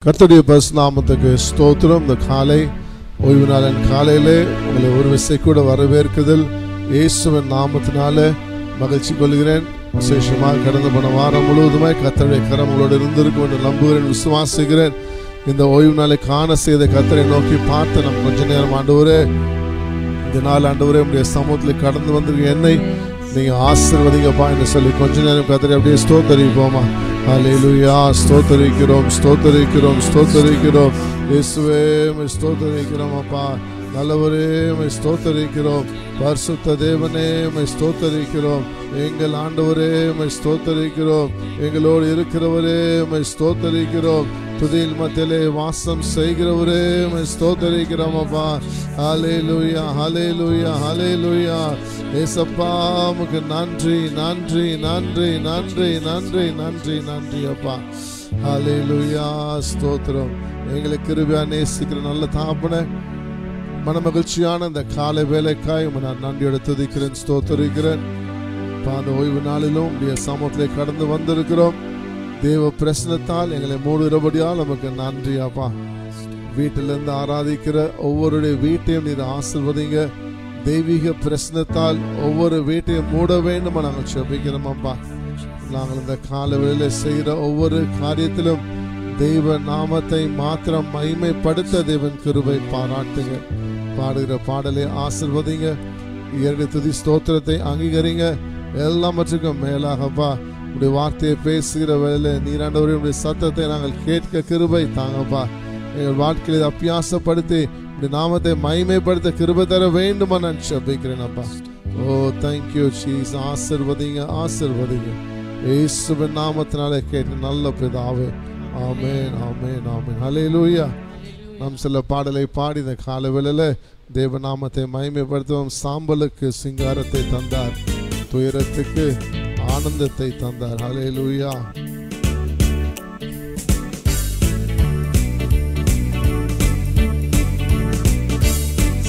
கர்த்தருடைய பரிசுத்த நாமத்துக்கு ஸ்தோத்திரம். இந்த காலை ஓய்வு நாளின் காலையிலே உங்களை ஒரு விசை கூட வரவேற்குதல் இயேசுவின் நாமத்தினால மகிழ்ச்சி கொள்கிறேன். விசேஷமாக கடந்த போன வாரம் முழுவதுமாய் கர்த்தருடைய கரம் உங்களோடு இருந்திருக்கும் என்று நம்புகிறேன், விசுவாசிக்கிறேன். இந்த ஓய்வு நாளை காண செய்த கர்த்தரை நோக்கி பார்த்து நம்ம கொஞ்ச நேரம் ஆண்டவரே, இந்த நாள் ஆண்டவரே உடைய சமூகத்தில் கடந்து வந்திருக்க என்னை நீங்க ஆசீர்வதிங்கப்பா என்று சொல்லி கொஞ்ச நேரம் கர்த்தரை அப்படியே ஸ்தோத்தரிப்போமா. ஹல்லேலூயா. ஸ்தோத்தரிக்கிறோம், ஸ்தோத்தரிக்கிறோம், ஸ்தோத்தரிக்கிறோம். இயேசுவே உம்மை ஸ்தோத்தரிக்கிறோம் அப்பா. நல்லவரே உம்மை ஸ்தோத்தரிக்கிறோம். பரிசுத்த தேவனே உம்மை ஸ்தோத்தரிக்கிறோம். எங்கள் ஆண்டவரே உம்மை ஸ்தோத்தரிக்கிறோம். எங்களோடு இருக்கிறவரே உம்மை ஸ்தோத்தரிக்கிறோம். துதியில் மத்தியிலே வாசம் செய்கிறவரே உம்மை ஸ்தோத்தரிக்கிறோம் அப்பா. ஹல்லேலூயா, ஹல்லேலூயா, ஹல்லேலூயா. ஏசப்பா உமக்கு நன்றி, நன்றி, நன்றி, நன்றி, நன்றி, நன்றி, நன்றி அப்பா. ஹல்லேலூயா. ஸ்தோத்திரம். எங்களை கிருபையா நேசிக்கிற நல்ல தகப்பனே, மனமகிழ்ச்சியான இந்த காலை வேலைக்காய் நான் நன்றியோட துதிக்கிறேன், ஸ்தோத்தரிக்கிறேன். அந்த ஓய்வு நாளிலும் உடைய சமூகத்திலே கடந்து வந்திருக்கிறோம். தேவ பிரசனத்தால் எங்களை மூடுகிறபடியால் நமக்கு நன்றி அப்பா. வீட்டிலிருந்து ஆராதிக்கிற ஒவ்வொருடைய வீட்டையும் நீர் ஆசீர்வதிங்க. தெய்வீக பிரசனத்தால் ஒவ்வொரு வீட்டையும் மூட வேண்டும் நாங்கள் ஜெபிக்கிறோம் அப்பா. நாங்கள் இந்த கால வேளையில செய்கிற ஒவ்வொரு காரியத்திலும் தெய்வ நாமத்தை மாத்திரம் மகிமைப்படுத்த தேவன் கிருபை பாராட்டுங்க. பாடுகிற பாடலை ஆசீர்வதிங்க. இரண்டு துதி ஸ்தோத்திரத்தை அங்கீகரிங்க. எல்லாவற்றுக்கும் மேலாகப்பா உடைய வார்த்தையை பேசுகிற வேலை நீராண்டவரே உடைய சத்தத்தை நாங்கள் கேட்க கிருபை தாங்கப்பா. எங்கள் வாழ்க்கையை அபியாசப்படுத்தி உடைய நாமத்தை மகிமைப்படுத்த கிருபை தர வேண்டுமா நான் ஜெபிக்கிறேன் அப்பா. ஓ தேங்க்யூ ஜீசஸ். ஆசீர்வதிங்க, ஆசீர்வதிங்க. இயேசுவின் நாமத்தினாலே கேட்டு நல்ல பிதாவே. ஆமென், ஆமென், ஆமென். ஹல்லேலூயா. நாம் சில பாடலை பாடி இந்த கால வேளையில தேவ நாமத்தை மகிமைப்படுத்துவோம். சாம்பலுக்கு சிங்காரத்தை தந்தார், துயரத்துக்கு ஆனந்தத்தை தந்தார். ஹல்லேலூயா.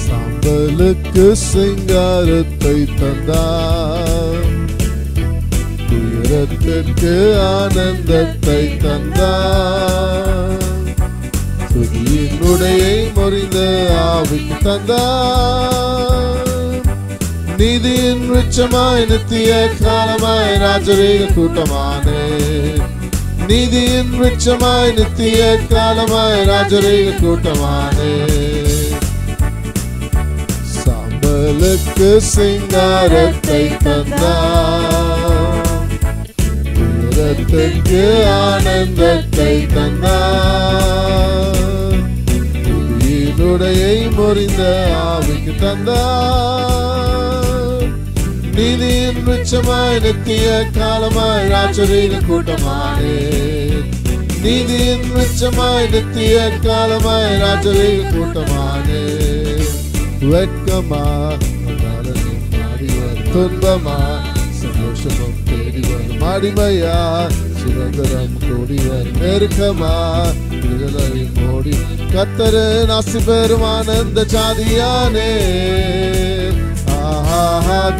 சாம்பலுக்கு சிங்காரத்தை தந்தார், துயரத்திற்கு ஆனந்தத்தை தந்தார், துதியின் உடையை முறிந்த ஆவிக்கு தந்தார், நீதியின் விருட்சமாய் நித்திய காலமாய் ராஜரீக கூட்டமானே, நீதியின் விருட்சமாய் நித்திய காலமாய் ராஜரீக கூட்டமானே. சாம்பலுக்கு சிங்காரத்தை தந்தார், துயரத்துக்கு ஆனந்தத்தை தந்தார், துதியினுடையை முறிந்த ஆவிக்கு தந்தார், நீதியின் விருட்சமாய் நித்திய காலமாய் ராஜரீக கூட்டமானே, நீதியின் விருட்சமாய் நித்திய காலமாய் ராஜரீக கூட்டமானே. வெட்கமா துன்பமா சந்தோஷமும் தேடி வரும், அடிமையா சுதந்திரம் கூடி வரும், நெருக்கமா விடுதலை மோடி கர்த்தரு நாசி பெறும் ஆனந்த ஜாதியானே.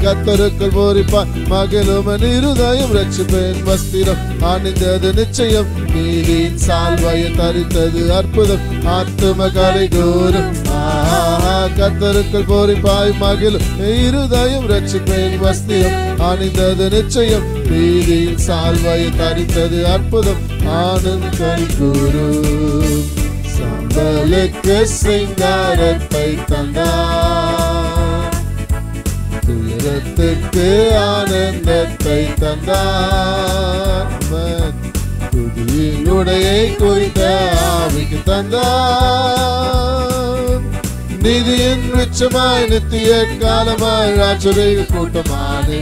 கர்த்தருக்குள் பூரிப்பாய் மகிழும் இருதயம், ரட்சிப்பேன் வஸ்திரம் அணிந்தது நிச்சயம், நீதியின் சால்வையை தரித்தது அற்புதம், ஆத்தும கலை கூறும். கர்த்தருக்குள் பூரிப்பாய் மகிழும் இருதயம், ரட்சிப்பேன் வஸ்திரம் அணிந்தது நிச்சயம், நீதியின் சால்வையை தரித்தது அற்புதம், ஆனந்த கலை கூறும். சாம்பலுக்கு சிங்காரத்தை தந்தார், துயரத்துக்கு ஆனந்தத்தை தந்தார், துதியின் உடையை குறித்த ஆவிக்கு தந்தார், நீதியின் விருட்சமாய் நித்திய காலமாய் ராஜரீக கூட்டமானே,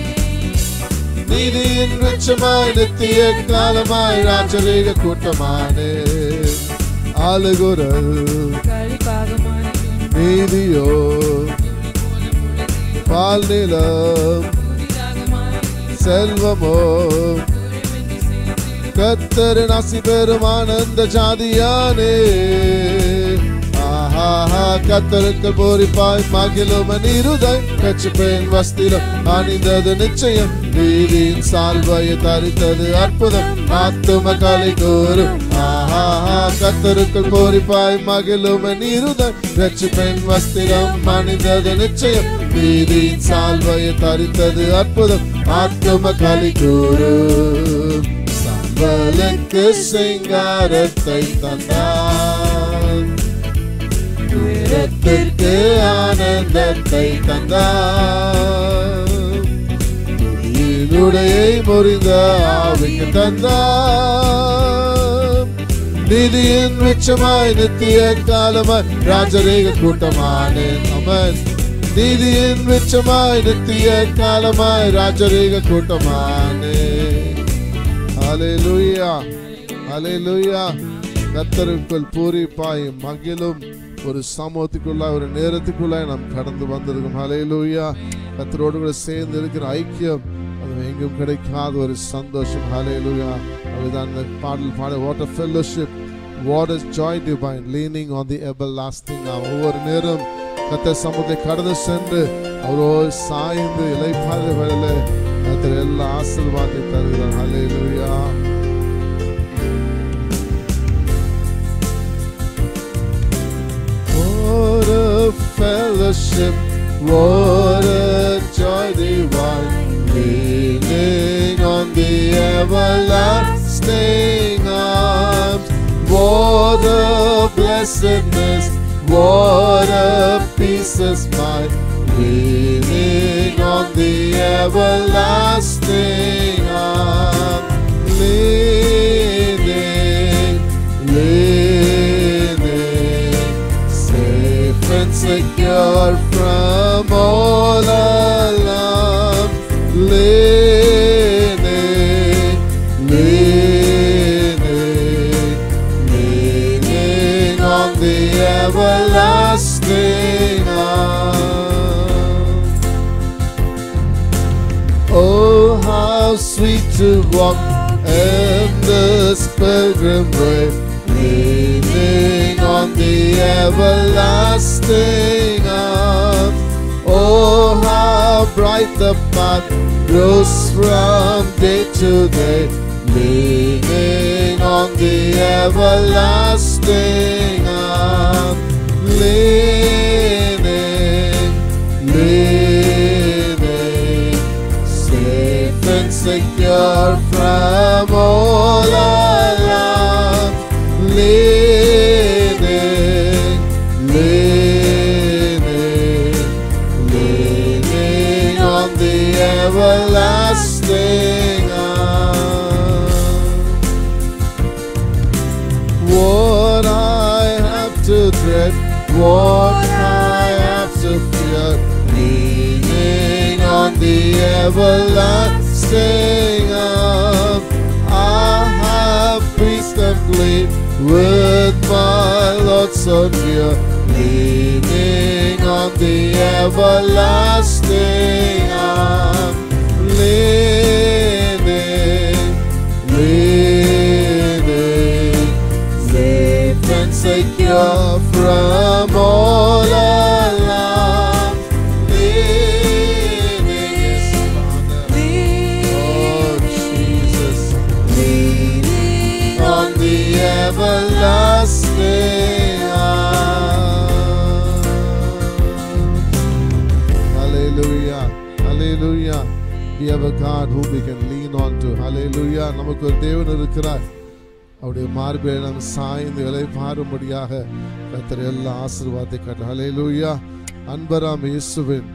நீதியின் விருட்சமாய் நித்திய காலமாய் ராஜரீக கூட்டமானே. ஆளுகுரல் நீதியோ பால் நிலம் செல்வமோ, கர்த்தரின் ஆசி பெறும் ஆனந்த ஜாதியானே. கர்த்தருக்குள் பூரிப்பாய் மகிழும் இருதயம், ரட்சிப்பேன் வஸ்திரம் அணிந்தது நிச்சயம், நீதியின் சால்வையை தரித்தது அற்புதம் ஆத்தும களி கூறும் கர்த்தருக்குள் பூரிப்பாய் மகிழும் இருதயம் ரட்சிப்பின் வஸ்திரம் அணிந்தது நிச்சயம் நீதியின் சால்வையை தரித்தது அற்புதம் ஆத்தும களி கூறும் சாம்பலுக்கு சிங்காரத்தை தந்தார் துயரத்திற்கு ஆனந்தத்தை தந்தார் உடையை முறிந்த ஆவிக்கு தந்தார் நீதியின் மிச்சமாய் நித்திய காலமாய் ராஜரீக கூட்டமானே அமன் நீதியின் மிச்சமாய் நித்திய காலமாய் ராஜரீக கூட்டமானே ஹல்லேலூயா ஹல்லேலூயா கர்த்தருக்குள் பூரிப்பாய் மகிழும் ஒரு சமூகத்துக்குள்ளாய் ஒரு நேரத்துக்குள்ளாய் நாம் கடந்து வந்திருக்கோம் ஹல்லேலூயா கர்த்தரோடு கூட சேர்ந்து இருக்கிற ஐக்கியம் எங்கும் கிடைக்காத ஒரு சந்தோஷம் ஹல்லேலூயா அதுதான் இந்த பாடல் பாட what a fellowship what is joy divine leaning on the everlasting ஒவ்வொரு நேரம் கர்த்தர் சமூகத்தை கடந்து சென்று அவரோடு சாய்ந்து இளைப்பாற வேளையிலே கர்த்தர் எல்லா ஆசீர்வாதத்தை தருகிறார் ஹல்லேலூயா what a fellowship what a joy divine leaning on the everlasting arms what a blessedness what a peace is mine leaning on the everlasting arms leaning safe and secure from all alarm leaning on the everlasting arm. Oh, how sweet to walk in this pilgrim way, leaning on the everlasting arm. Oh, how bright the path grows from day to day, leaning on the everlasting arm. Leaning, safe and secure from all alarm. Leaning on the everlasting arm. What I have to dread, what I have to fear, leaning on the everlasting arm. I have peace of sleep with my Lord so near, leaning on the everlasting arm. Leaning, safe and secure from all alarm. Leaning, oh Jesus, leaning on the everlasting arm. Hallelujah, hallelujah. We have a God whom we can lean on to. Hallelujah. நமக்கு ஒரு தேவன் இருக்கிறார். அவருடைய மார்பிலே நாம் சாய்ந்து இளைப்பாறும்படியாக கர்த்தர் எல்லா ஆசீர்வாதத்தை காட்டு. ஹல்லேலூயா. அன்பராம் இயேசுவின்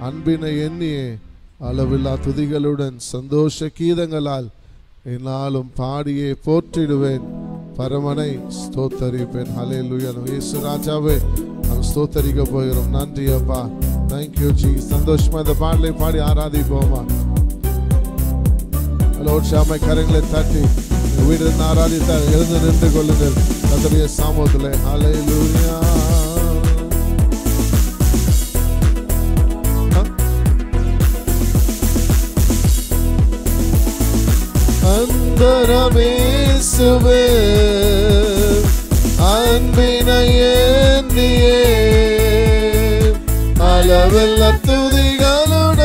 அன்பினை எண்ணியே அளவில்லா துதிகளுடன் சந்தோஷ கீதங்களால் என்னாலும் பாடியே போற்றிடுவேன், பரமனை ஸ்தோத்தரிப்பேன். ஹல்லேலூயா. இயேசு ராஜாவே நாம் ஸ்தோத்தரிக்க போகிறோம். நன்றி அப்பா. Thank you Jesus. சந்தோஷமா இந்த பாடலை பாடி ஆராதிப்போமா. உற்சாகமாய் கரங்களை தட்டி வீடு ஆராதித்தார். எழுந்து நின்று கொள்ளுங்கள் கர்த்தருடைய சமூகத்திலே. ஹல்லேலூயா. அன்பரமேசுவே அன்பினை எண்ணியே அளவில்லா துதிகளுடன்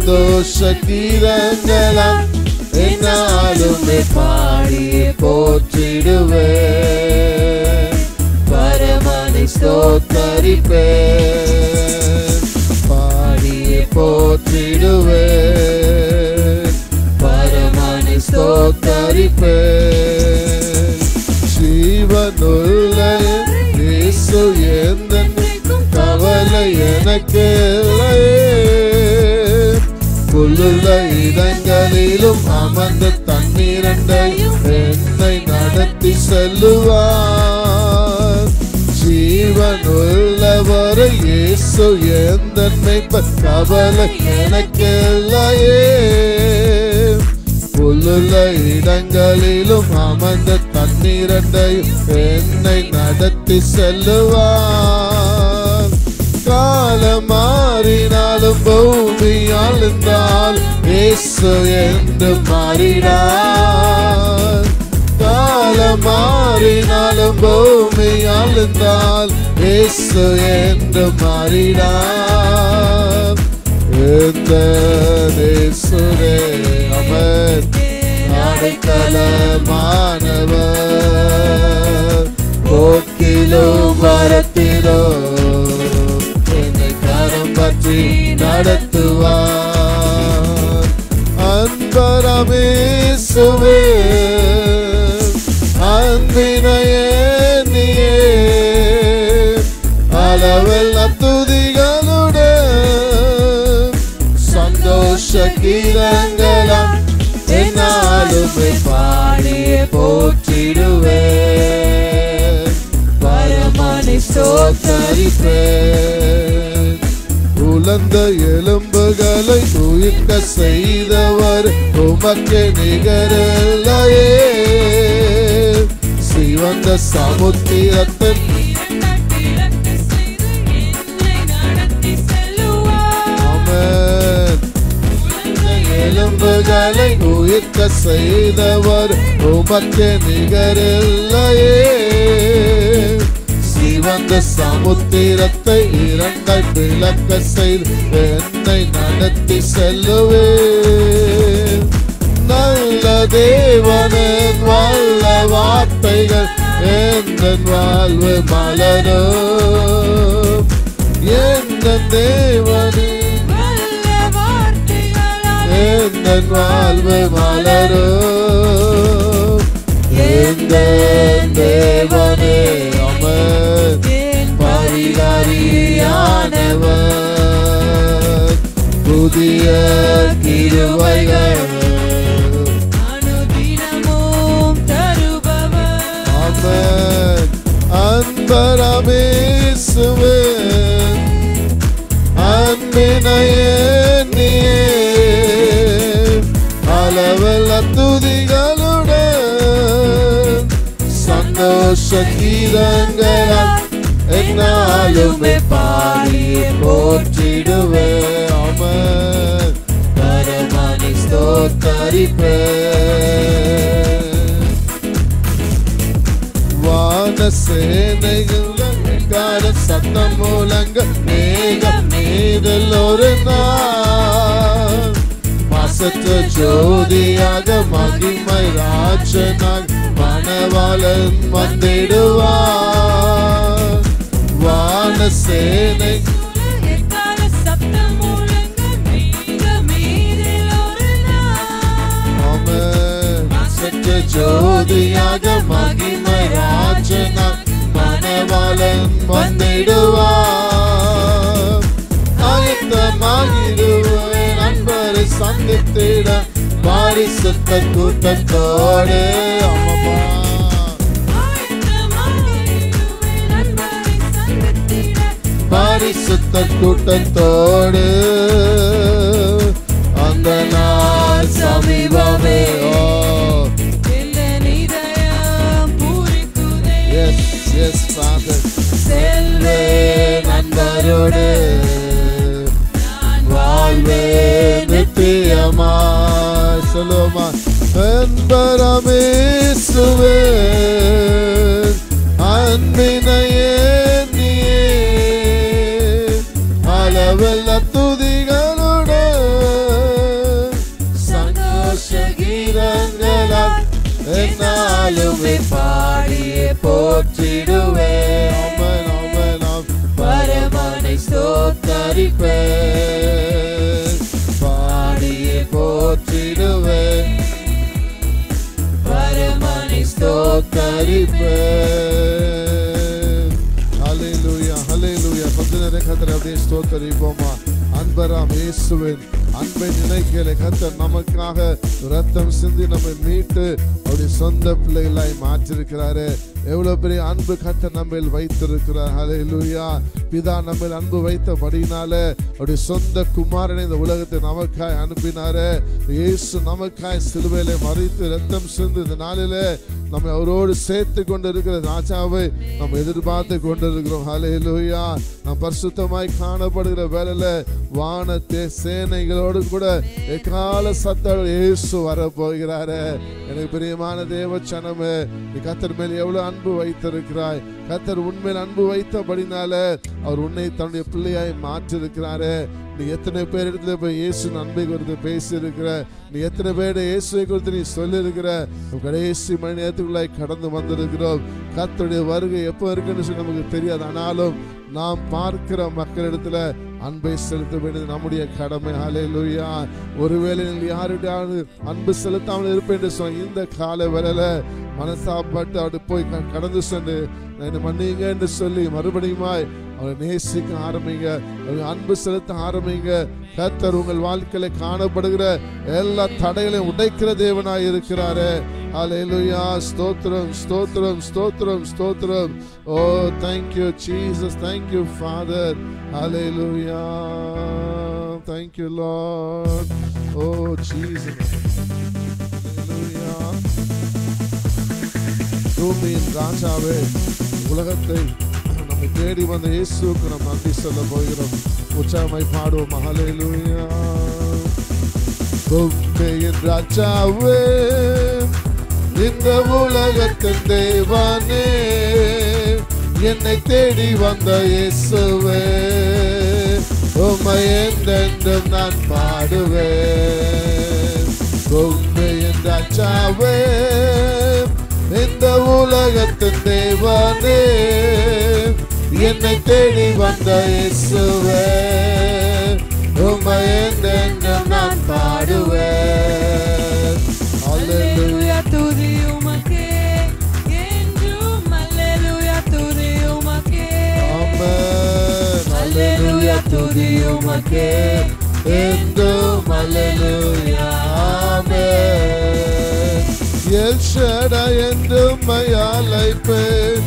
சந்தோஷ கீதங்களாம் என்னாலுமே பாடியே போற்றிடுவேன். பரமனை ஸ்தோத்தரிப்பேன், பாடியே போற்றிடுவேன். பரமனை ஸ்தோத்தரிப்பேன். ஜீவனுள்ள இயேசு என்றென்றைக்கும் கவலை எனக்கு இல்லையே. புல்லுள்ள இடங்களிலும் அமர்ந்த தண்ணீரண்டையும் என்னை நடத்தி செல்லுவார். ஜீவனுள்ளவரை இயேசு எந்தன்மை கவலை எனக்கு இல்லையே. புல்லுள்ள இடங்களிலும் அமர்ந்த தண்ணீரண்டையும் என்னை நடத்தி செல்லுவார். காலம் மாறினாலும் பூமி ஆழ்ந்தால் இயேசு என்று மாறினார். காலம் மாறினாலும் பூமி ஆழ்ந்தால் இயேசு என்று மாறினார். இந்த இயேசுவே அவர் அடைக்கலமானவர். போக்கிலும் வரத்திலும் என்னை கரம் பற்றி நடத்துவார். அன்பரமே சுவே அன்பினையே நீயே அளவெல்ல துதிகளுடன் சந்தோஷ கீதங்களாம் என்னாலுமே பாடியே போற்றிடுவேன். பரமனை ஸ்தோத்தரிப்பேன். உலர்ந்த எலும்புகளை உயிர்க்க செய்தவர் உமக்கு நிகரில்லையே. சிவந்த சமுத்திரத்தின் எலும்புகளை உயிர்க்க செய்தவர் உமக்கு நிகரில்லையே. சிவந்த சமுத்திரத்தை இரண்டாய் பிளக்க செய்து என்னை நடத்தி செல்லுவேன். நல்ல தேவனின் வல்ல வார்த்தைகள் எந்த வாழ்வு மலரும். எந்த தேவனின் எந்த வாழ்வு மலரும். எந்த தேவனே அமர் பரிகாரியானவர். புதிய கிருபைகள் அனுதினமும் தருபவர். அமர் அன்பரமே சுவே அன்பினையே நீயே அளவெல்ல துதிகளுடன் சந்தோஷ கீதங்களாம் என்னாலுமே பாடியே போற்றிடுவேன். அமர் பரமனை ஸ்தோத்தரிப்பேன். வான சேனைகள் கார சத்தம் மூலங்க மேகம் மீதில் ஒரு நாள் மாசற்ற ஜோதியாக மகிமை ராஜனாக மணவாளன் வந்திடுவார். வான சேனை மாசற்ற ஜோதியாக மகிமை ராஜனாக மணவாளன் வந்திடுவார். ஆயத்தமாகிடுவேன் நண்பரை சந்தித்திட பாரிசுத்த கூட்டத்தோடு. அம்மா பாரிசுத்த கூட்டத்தோடு அந்த நாள் சமீபமே. செல்வே நண்பரோடு வாழ்வே நித்தியமாய். சொல்லுமா நண்பரமே சுவே அன்பினையே நீயே அளவெல்ல துதிகளுடன் நாளுமே பாடியே போற்றிடுவேன். ஆமென் ஆமென் ஆமென். பரமனை ஸ்தோத்தரிப்பேன், பாடியே போற்றிடுவேன், பரமனை ஸ்தோத்தரிப்பேன். ஹல்லேலூயா ஹல்லேலூயா. கொஞ்ச நேரம் கர்த்தரை அப்படியே ஸ்தோத்தரிப்போமா. அன்பராம் இயேசுவின் அன்பை நினைக்கல கர்த்தர் நமக்காக ரத்தம் சிந்தி நம்மை மீட்டு அவருடைய சொந்த பிள்ளைகளாய் மாற்றிருக்கிறாரு. எவ்வளவு பெரிய அன்பு கர்த்தர் நம்ம வைத்திருக்கிறார். ஹல்லேலூயா. பிதா நம்ம அன்பு வைத்தபடினாலே அவருடைய சொந்த குமாரனை இந்த உலகத்தை நமக்காய் அனுப்பினாரு. இயேசு நமக்காய் சிலுவையிலே மரித்து ரத்தம் சிந்து இந்த நாளிலே நம்ம அவரோடு சேர்த்து கொண்டு இருக்கிற ராஜாவை நம்ம எதிர்பார்த்து கொண்டிருக்கிறோம். ஹல்லேலூயா. நாம் பரிசுத்தமாய் காணப்படுகிற வேளையில வானத்தே சேனைகளோடு கூட எக்கால சத்தம் இயேசு வரப்போகிறாரு. எனக்கு பிரியமான தேவ சனமே, நீ கர்த்தர் மேல் எவ்வளவு அன்பு வைத்திருக்கிறாய். கர்த்தர் உண்மையில் அன்பு வைத்தபடினால அவர் உன்னை தன்னுடைய பிள்ளையாய் மாற்றிருக்கிறாரு. நீ எத்தனை பேர் இடத்துல போய் இயேசு அன்பை குறித்து பேசி இருக்கிற, நீ எத்தனை பேர் இயேசுவை குறித்து நீ சொல்லி இருக்கிற. கடைசி மணி நேரத்துக்குள்ளாய் கடந்து வந்திருக்கிறோம். கர்த்தருடைய வருகை எப்போ இருக்குன்னு சொல்லி நமக்கு தெரியாது. ஆனாலும் நாம் பார்க்கிற மக்களிடத்துல அன்பை செலுத்த வேண்டியது நம்முடைய கடமை. ஹல்லேலூயா. ஒருவேளை யாருடையாவது அன்பு செலுத்தாமல் இருப்பேன் என்று சொன்ன இந்த கால வேளையில மனசாப்பட்டு அப்படி போய் கடந்து சென்று என்னை மன்னிங்க என்று சொல்லி மறுபடியுமாய் அவரை நேசிக்க ஆரம்பிங்க, அன்பு செலுத்த ஆரம்பிங்க. கர்த்தர் உங்கள் வாழ்க்கையில காணப்படுகிற எல்லா தடைகளையும் உடைக்கிற தேவனாய் இருக்கிறாரு. ஹல்லேலூயா. ஸ்தோத்திரம் ஸ்தோத்திரம் ஸ்தோத்திரம் ஸ்தோத்திரம். ஓ thank you Jesus, thank you Father. Hallelujah. Thank you Lord. Oh Jesus. Hallelujah. பூமியின் ராஜாவே, உலகத்தை நம்மை தேடி வந்த இயேசுவுக்கு நாம் நன்றி சொல்ல போகிறோம். உற்சாகமாய் பாடுவோம். ஹல்லேலூயா. பூமியின் ராஜாவே, இந்த உலகத்தின் தேவனே, என்னை தேடி வந்த இயேசுவே, உம்மை என்றென்றும் நான் பாடுவேன். பூமியின் ராஜாவே, இந்த உலகத்தின் தேவனே, என்னை தேடி வந்த இயேசுவே, உம்மை என்றென்றும் நான் பாடுவேன். அல்லேலூயா. துதி உமக்கே என்றும். அல்லேலூயா. துதி உமக்கே. ஆமென். அல்லேலூயா. துதி உமக்கே என்றும். அல்லேலூயா. ஆமென். எல் ஷடாய் என்றும் அழைப்பேன்,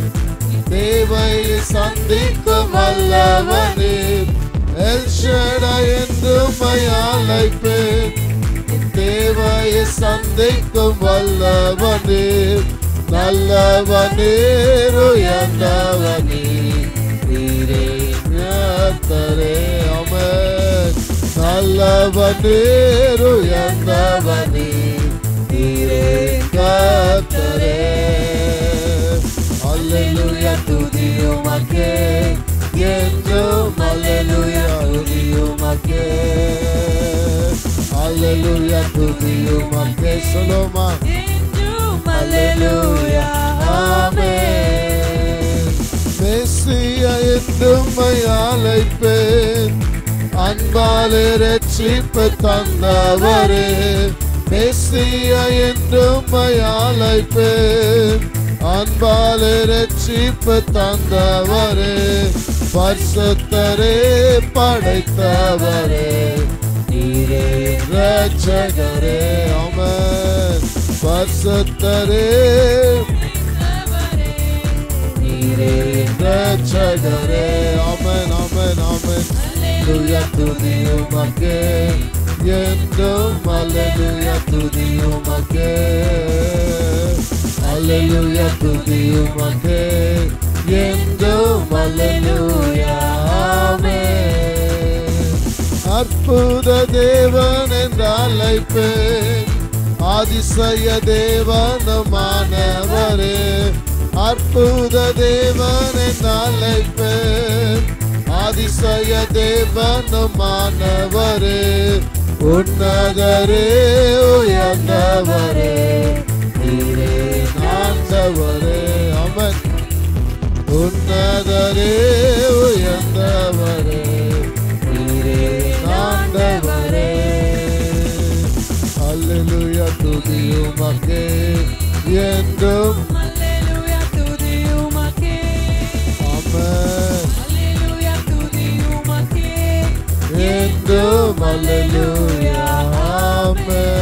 தேவையை சந்திக்கும் வல்லவனே. எல் ஷடாய் என்றும் அழைப்பேன், தேவையை சந்திக்கும் வல்லவனே. நல்லவனே, உயர்ந்தவனே, நீரே கர்த்தரே. ஆமென். நல்லவனே, உயர்ந்தவனே, நீரே கர்த்தரே. அல்லேலூயா. துதி உமக்கே என்றும். அல்லேலூயா. துதி உமக்கே. அல்லேலூயா. துதி உமக்கே. சொல்லுமா. என்றும். அல்லேலூயா. ஆமென். மெசியா என்றும் அழைப்பேன், அன்பாலே ரட்சிப்பு தந்தவரே. மெசியா என்றும் அழைப்பேன், அன்பாலே ரட்சிப்பு தந்தவரே. பரிசுத்தரே, படைத்தவரே, நீரே ரட்சகரே. ஆமென். பரிசுத்தரே, நீரே ரட்சகரே. ஆமென் ஆமென் ஆமென். அல்லேலூயா. துதி உமக்கே என்றும். அல்லேலூயா. துதி உமக்கே. அல்லேலூயா. துதி உமக்கே என்றும். அல்லேலூயா. ஆமென். அற்புத தேவன் என்று அழைப்பேன், அதிசய தேவனுமானவரே. அற்புத தேவன் என்று அழைப்பேன், அதிசய தேவனுமானவரே. உன்னதரே, உயர்ந்தவரே, நீரே நான் உயர்ந்தவரே ஆமென் உன்னதரே உயர்ந்தவரே நீரே ஆண்டவரே அல்லேலூயா துதி உமக்கே என்றும் அல்லேலூயா துதி உமக்கே ஆமென் அல்லேலூயா துதி உமக்கே என்றும் அல்லேலூயா ஆமென்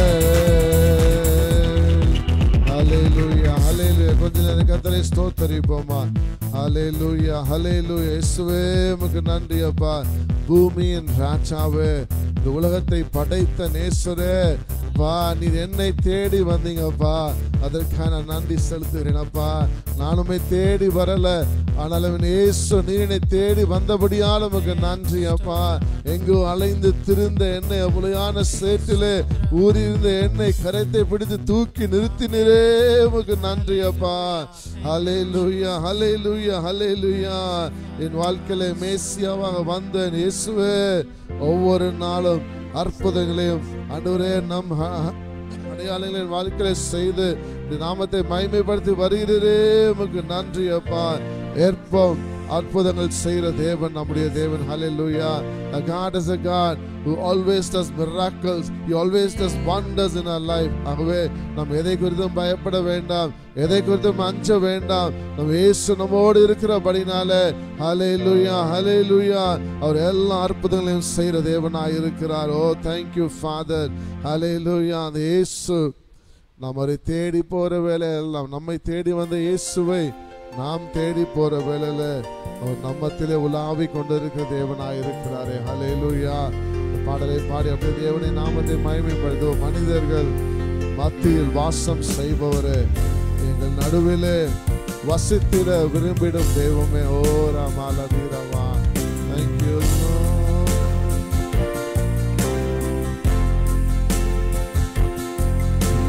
அல்லேலூயா அல்லேலூயா கொஞ்ச நேரம் கர்த்தரை ஸ்தோத்திரிப்போமா அல்லேலூயா அல்லேலூயா இயேசுவே உமக்கு நன்றி அப்பா பூமியின் ராஜாவே இந்த உலகத்தை படைத்த நேசரே அப்பா நீர் என்னை தேடி வந்தீங்கப்பா அதற்கான நன்றி செலுத்துகிறேன் அப்பா நானுமே தேடி வரல ஆனாலும் இயேசு நீர் என்னை தேடி வந்தபடியால் உமக்கு நன்றி அப்பா எங்கோ அலைந்து திரிந்த என்னை அவ்வளவான சேற்றிலே ஊறியிருந்த என்னை கரைத்தை பிடித்து தூக்கி நிறுத்தினரே உமக்கு நன்றி அப்பா ஹல்லேலூயா ஹல்லேலூயா ஹல்லேலூயா என் வாழ்க்கையில மேசியாவாக வந்த இயேசுவே ஒவ்வொரு நாளும் அற்புதங்களையும் ஆண்டவரே நம் அடையாளங்களின் வாழ்க்கையை செய்து நாமத்தை மகிமைப்படுத்தி வருகிறே உமக்கு நன்றி அப்பா ஏற்போம் அற்புதங்கள் செய்கிற தேவன் நம்முடைய தேவன் ஹல்லேலூயா God is a God who always does miracles. He always does wonders in our life. ஆகவே நாம் எதை குறித்தும் பயப்பட வேண்டாம் எதை குறித்தும் அஞ்ச வேண்டாம் நம் இயேசு நம்மோடு இருக்கிறபடினாலே ஹல்லேலூயா ஹல்லேலூயா அவர் எல்லா அற்புதங்களையும் செய்கிற தேவனாய் இருக்கிறார் ஓ தேங்க்யூ ஃபாதர் ஹல்லேலூயா அந்த இயேசு நம்மை தேடி போற வேலையெல்லாம் நம்மை தேடி வந்த இயேசுவை நாம் தேடி போற வேளையில அவர் நம்மத்திலே உலாவி கொண்டிருக்கிற தேவனாய் இருக்கிறாரே ஹல்லேலூயா பாடலை பாடி அப்படியே தேவனை நாமத்தை மகிமைப்படுத்துவோம் மனிதர்கள் மத்தியில் வாசம் செய்பவரே எங்கள் நடுவிலே வசித்திட விரும்பிடும் தெய்வமே ஓ ராமால வீரவா தேங்க்யூ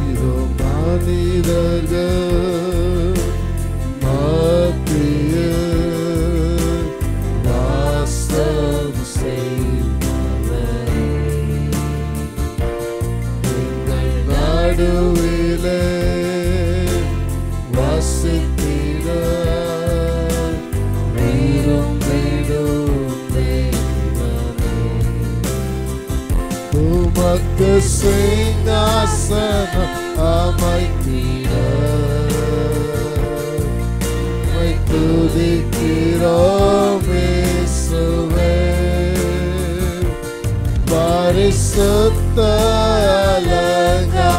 இதோ மனிதர்கள் வாசம் செய்பவரே எங்கள் நடுவிலே வசித்திட விரும்பிடும் தெய்வமே உமக்கு சிங்காசனம் அமைத்திட துதிக்கிறோம் இயேசுவே பரிசுத்த அலங்கா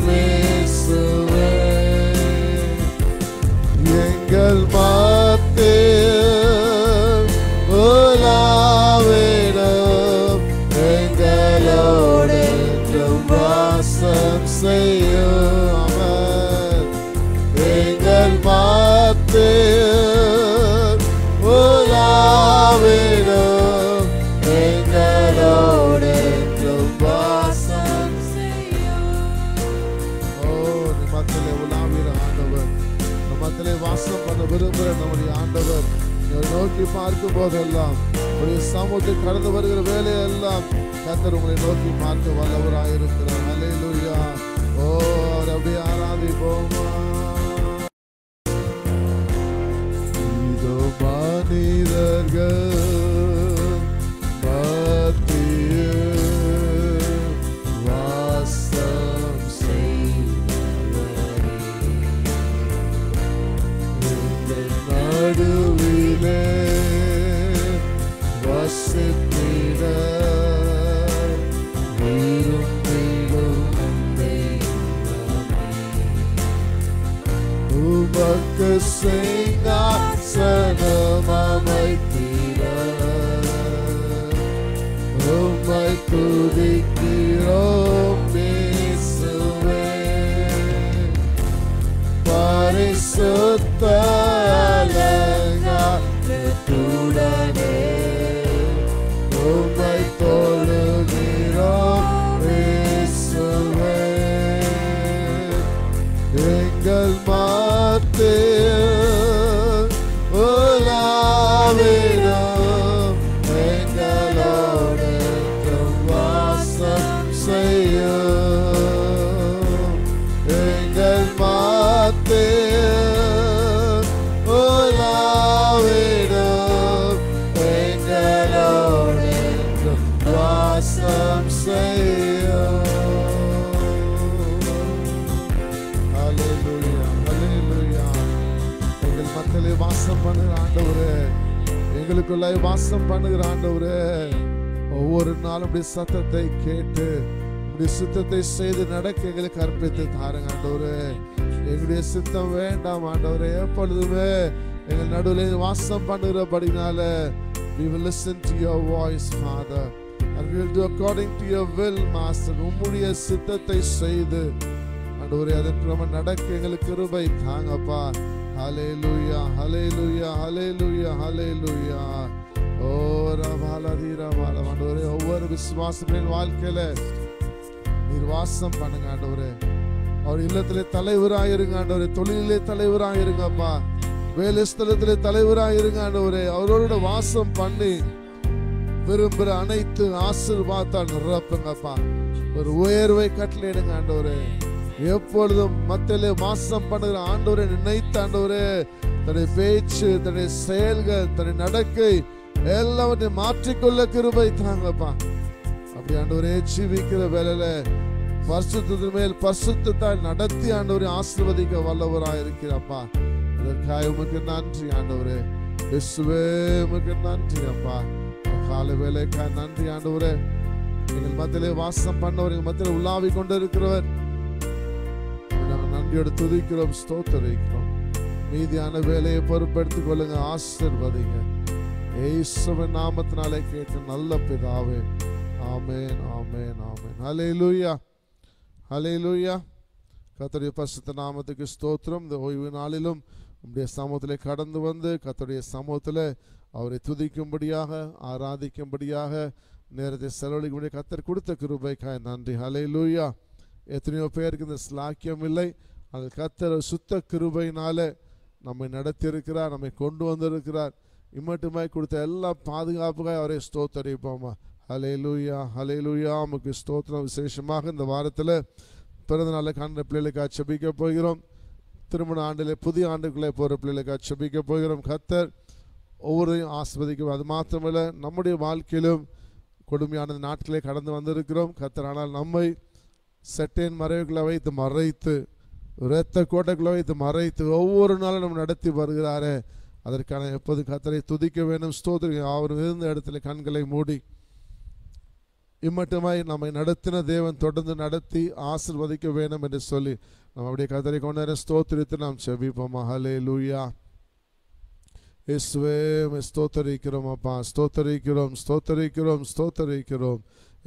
இயேசுவே எங்கள் மத்தியில் உலாவிடும் எங்களோடு வாசம் செய்யும் எங்கள் மத்தியில் உலாவிடும் எங்களோடு வாசம் செய்யும் ஓ நீ மத்தியிலே உலாவிற ஆண்டவர் நம் மத்தியிலே வாசம் பண்ண விரும்புகிற நம்முடைய ஆண்டவர் நோக்கி பார்க்கும் போதெல்லாம் ஒரு சமூகத்தை கடந்து வருகிற வேலையெல்லாம் கர்த்தர் உங்களை நோக்கி பார்க்க வல்லவராயிருக்கிறார் ஹல்லேலூயா ஓ அவர் அப்படியே ஆராதிப்போமா இதோ மனிதர்கள் மத்தியில் வாசம் செய்பவரே எங்கள் நடுவிலே வசித்திட உமக்கு சிங்காசனம் அமைத்திட உம்மை துதிக்கிறோம் இயேசுவே பரிசுத்த அலங்காரத்துடனே வாசம் பண்ணுகிற ஆண்டவரே, எங்களுக்குள்ள வாசம் பண்ணுகிற ஆண்டவரே, ஒவ்வொரு நாளும் உடைய சத்தத்தை கேட்டு உடைய சித்தத்தை செய்து நடக்க எங்களுக்கு அர்ப்பணித்து தாருங்க ஆண்டவரே. எங்களுடைய சித்தம் வேண்டாம் ஆண்டவரே, எப்பொழுதுமே எங்கள் நடுவில் வாசம் பண்ணுகிறபடினால we will listen to your voice, Father, and we will do according to your will, Master. உம்முடைய சித்தத்தை செய்து ஆண்டவரே அதற்கு நம்ம நடக்க எங்களுக்கு கிருபை தாங்கப்பா. ஹல்லேலூயா, ஹல்லேலூயா, ஹல்லேலூயா, ஹல்லேலூயா. ஓ ரபாலதீரா ஆண்டவரே, ஒவ்வொரு விசுவாசத்தின் வாழ்க்கையில நீர் வாசம் பண்ணுங்க ஆண்டவரே. அவர் இல்லத்திலே தலைவராயிருங்க ஆண்டவரே, தொழிலே தலைவராயிருங்கப்பா, வேலை ஸ்தலத்திலே தலைவராயிருங்க ஆண்டவரே. அவரோட வாசம் பண்ணி விரும்புகிற அனைத்து ஆசீர்வாதத்தால் நிரப்புங்கப்பா. ஒரு உயர்வை கட்டளையிடுங்க ஆண்டவரே. எப்பொழுதும் மத்தியிலே வாசம் பண்ணுகிற ஆண்டவரை நினைத்த ஆண்டவரே, தன்னுடைய பேச்சு, தன்னுடைய செயல்கள், தன்னுடைய நடக்கை எல்லாவற்றையும் மாற்றிக்கொள்ள கிருபை தாங்கப்பா. அப்படி ஆண்டவரே ஜீவிக்கிற வேலையில பரிசுத்தத்தின் மேல் பரிசுத்தத்தால் நடத்தி ஆண்டவரை ஆசீர்வதிக்க வல்லவராய் இருக்கிறப்பா. அதற்காக உமக்கு நன்றி ஆண்டவரே. இயேசுவே உமக்கு நன்றி அப்பா. காலை வேலைக்காக நன்றி ஆண்டவரே. எங்கள் மத்தியிலே வாசம் பண்ணவர், எங்கள் மத்தியிலே உலாவி கொண்டு இருக்கிறவர், நாங்கள் நன்றியோடு துதிக்கிறோம், ஸ்தோத்திரிக்கிறோம். மீதியான வேலையை பொறுப்பெடுத்துக் கொள்ளுங்க, ஆசீர்வதிங்க. இயேசுவின் நாமத்தினாலே கேட்ட நல்ல பிதாவே, ஆமென், ஆமென், ஆமென். ஹல்லேலூயா, ஹல்லேலூயா. கர்த்தருடைய பரிசுத்த நாமத்துக்கு ஸ்தோத்திரம். இந்த ஓய்வு நாளிலும் உம்முடைய சமூகத்திலே கடந்து வந்து கர்த்தருடைய சமூகத்தில் அவரை துதிக்கும்படியாக, ஆராதிக்கும்படியாக நேரத்தை செலவழிக்கும்படியாக கர்த்தர் கொடுத்த கிருபைக்காய் நன்றி. ஹல்லேலூயா. எத்தனையோ பேருக்கு இந்த ஸ்லாக்கியம் இல்லை. அது கர்த்தர் சுத்த கிருபையினால நம்மை நடத்தியிருக்கிறார், நம்மை கொண்டு வந்திருக்கிறார். இம்மட்டுமாய் கொடுத்த எல்லா பாதுகாப்புக்காய் அவரை ஸ்தோத்தரிப்போமா. ஹல்லேலூயா, ஹல்லேலூயா. நமக்கு ஸ்தோத்திரம். விசேஷமாக இந்த வாரத்தில் பிறந்த நாளை காண்கிற பிள்ளைகளுக்காக செபிக்க போகிறோம். திருமண ஆண்டிலே புதிய ஆண்டுக்குள்ளே போகிற பிள்ளைகளுக்காக செபிக்க போகிறோம். கர்த்தர் ஒவ்வொருவரையும் ஆசீர்வதிக்கும். அது மாத்திரமல்ல, நம்முடைய வாழ்க்கையிலும் கொடுமையான நாட்களே கடந்து வந்திருக்கிறோம் கர்த்தர். ஆனால் நம்மை செட்டேன் மறைவுகளை வைத்து மறைத்து, இரத்த கோட்டைக்குள்ளே வைத்து மறைத்து ஒவ்வொரு நாளும் நம்ம நடத்தி வருகிறாரே, அதற்கான எப்போதும் கர்த்தரை துதிக்க வேண்டும், ஸ்தோத்திரிக்க. அவர் இருந்த இடத்துல கண்களை மூடி இம்மட்டுமாய் நம்மை நடத்தின தேவன் தொடர்ந்து நடத்தி ஆசீர்வதிக்க வேண்டும் என்று சொல்லி நம்ம அப்படியே கர்த்தரை கொண்டு ஸ்தோத்திரித்து நாம் செபிப்போம். ஹல்லேலூயா. இயேசுவே ஸ்தோத்திரிக்கிறோம் அப்பா, ஸ்தோத்திரிக்கிறோம், ஸ்தோத்திரிக்கிறோம், ஸ்தோத்திரிக்கிறோம்.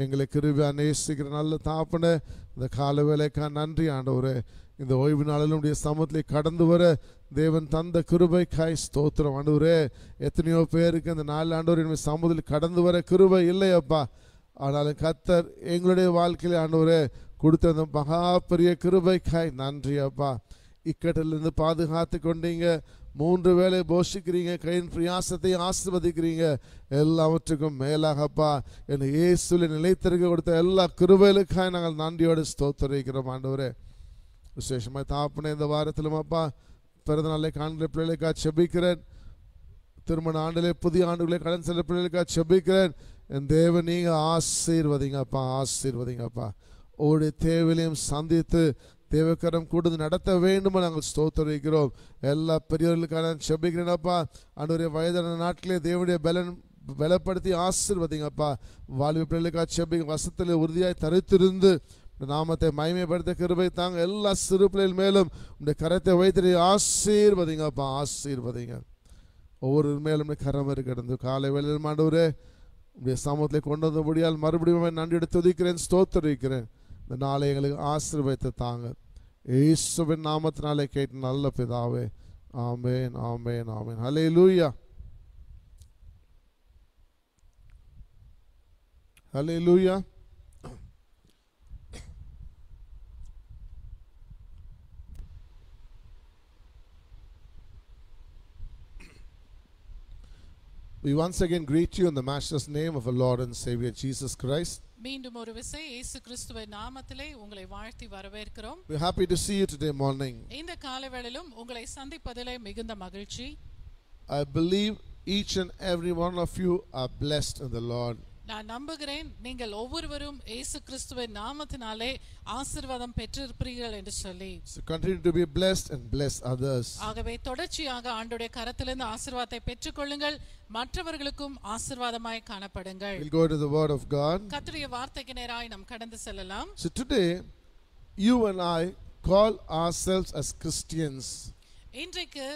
எங்களை கிருபையா நேசிக்கிற நல்ல தாப்பனே, இந்த கால வேலைக்காக நன்றி ஆண்டவரே. இந்த ஓய்வு நாளிலும் சமூகத்திலே கடந்து வர தேவன் தந்த கிருபைக்காய் ஸ்தோத்திரம் ஆண்டவரே. எத்தனையோ பேருக்கு இந்த 4 ஆண்டவர் சமூகத்தில் கடந்து வர கிருபை இல்லையப்பா. ஆனாலும் கர்த்தர் எங்களுடைய வாழ்க்கையில் ஆண்டவரே கொடுத்த அந்த மகா பெரிய கிருபைக்காய் நன்றி அப்பா. இக்கட்டிலிருந்து பாதுகாத்து கொண்டீங்க, 3 வேளை போஷிக்கிறீங்க, கையின் பிரயாசத்தை ஆசீர்வதிக்கிறீங்க. எல்லாவற்றுக்கும் மேலாகப்பா என் இயேசுவில் நிலைத்திருக்க கொடுத்த எல்லா கிருபைகளுக்காய் நாங்கள் நன்றியோடு ஸ்தோத்திரிக்கிறோம் ஆண்டவரே. விசேஷமாக தாப்பனே, இந்த வாரத்திலும் அப்பா பிறந்த நாளை காண்கிற பிள்ளைகளுக்காக செபிக்கிறேன். திருமண ஆண்டிலே புதிய ஆண்டுகளே கடன் செல்ல பிள்ளைகளுக்காக செபிக்கிறேன். என் தேவன் நீங்க ஆசீர்வதிங்கப்பா, ஆசீர்வதிங்கப்பா. ஒவ்வொரு தேவையிலையும் சந்தித்து தேவக்கரம் கூடுது நடத்த வேண்டும் நாங்கள் ஸ்தோத்திரிக்கிறோம். எல்லா பெரியவர்களுக்காக நான் செபிக்கிறேனப்பா. ஆண்டவரே, வயதான நாட்களே தேவனுடைய பலப்படுத்தி ஆசீர்வதிங்கப்பா. வாழ்வு பிள்ளைகளுக்காக செபிக்க, வசத்தில் உறுதியாய் தரித்திருந்து நாமத்தை மகிமைப்படுத்த கிருபை தாங்க. எல்லா சிறு பிள்ளைகள் மேலும் உடைய கரத்தை வைத்து ஆசீர்வதிங்கப்பா, ஆசீர்வதிங்க. ஒவ்வொரு மேலும் கரம் இருக்கிறது. காலை வேளையில் ஆண்டவரே உடைய சமூகத்தில் கொண்டு வந்த முடியால் மறுபடியும் நன்றி எடுத்து துதிக்கிறேன், ஸ்தோத்திரிக்கிறேன். இந்த நாளை எங்களுக்கு ஆசீர்வதித்து தாங்க. இயேசுவின் நாமத்தினாலே கேட்ட நல்ல பிதாவே, ஆமென், ஆமென், ஆமென். ஹல்லேலூயா, ஹல்லேலூயா. We once again greet you in the matchless name of our Lord and Savior Jesus Christ. மீண்டும் ஒரு விசை இயேசு கிறிஸ்துவின் நாமத்திலே உங்களை வாழ்த்தி வரவேற்கிறோம். We're happy to see you today morning. இந்த காலைவேளையிலும் உங்களை சந்திப்பதிலே மிகுந்த மகிழ்ச்சி. I believe each and every one of you are blessed in the Lord. நான் நம்புகிறேன் நீங்கள் ஒவ்வொருவரும் இயேசு கிறிஸ்துவின் நாமத்தினாலே ஆசீர்வாதம் பெற்றிருப்பீர்கள் என்று சொல்லி. So continue to be blessed and bless others. ஆகவே தொடர்ச்சியாக ஆண்டவருடைய கரத்திலிருந்து ஆசீர்வாதத்தை பெற்றுக்கொள்ளுங்கள், மற்றவர்களுக்கும் ஆசீர்வாதமாய் காணப்படுங்கள். We'll go to the word of God. கர்த்தருடைய வார்த்தைக்கு நேராய் நாம் கடந்து செல்லலாம். So today you and I call ourselves as Christians. இன்றைக்கு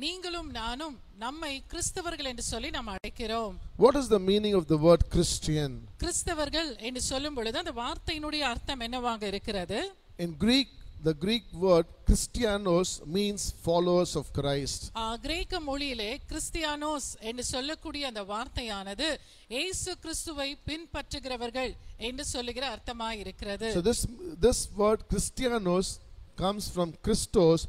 நீங்களும் நானும் நம்மை கிறிஸ்தவர்கள் என்று சொல்லி நாம் அழைக்கிறோம். What is the meaning of the word Christian? கிறிஸ்தவர்கள் என்று சொல்லும் பொழுது அந்த வார்த்தையினுடைய அர்த்தம் என்னவாக இருக்கிறது? In Greek, the Greek word Christianos means followers of Christ. கிரேக்க மொழியிலே கிறிஸ்டியானோஸ் என்று சொல்லக்கூடிய அந்த வார்த்தையானது இயேசு கிறிஸ்துவை பின்பற்றுகிறவர்கள் என்று சொல்லுகிற அர்த்தமாய் இருக்கிறது. So this word Christianos comes from Christos,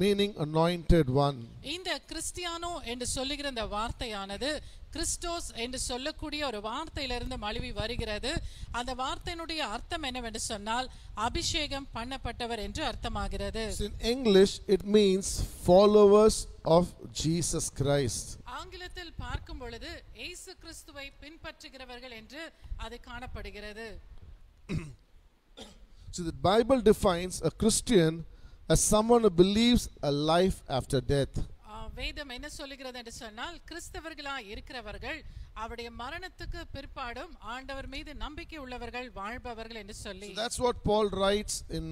meaning anointed one. இந்த கிறிஸ்டியானோ என்று சொல்லுகிற அந்த வார்த்தையானது கிறிஸ்டோஸ் என்று சொல்லக்கூடிய ஒரு வார்த்தையிலிருந்து மழுவி வருகிறது. அந்த வார்த்தையினுடைய அர்த்தம் என்னவென்று சொன்னால் அபிஷேகம் பண்ணப்பட்டவர் என்று அர்த்தமாகிறது. In English it means followers of Jesus Christ. ஆங்கிலத்தில் பார்க்கும் பொழுது இயேசு கிறிஸ்துவை பின்பற்றுகிறவர்கள் என்று அது காணப்படுகிறது. So the Bible defines a Christian as someone who believes a life after death. வேதம் என்ன சொல்லுகிறது என்று சொன்னால் கிறிஸ்தவர்களாய் இருக்கிறவர்கள் அவருடைய மரணத்துக்கு பிற்பாடும் ஆண்டவர் மீது நம்பிக்கை உள்ளவர்கள் வாழ்பவர்கள் என்று சொல்லி. So that's what Paul writes in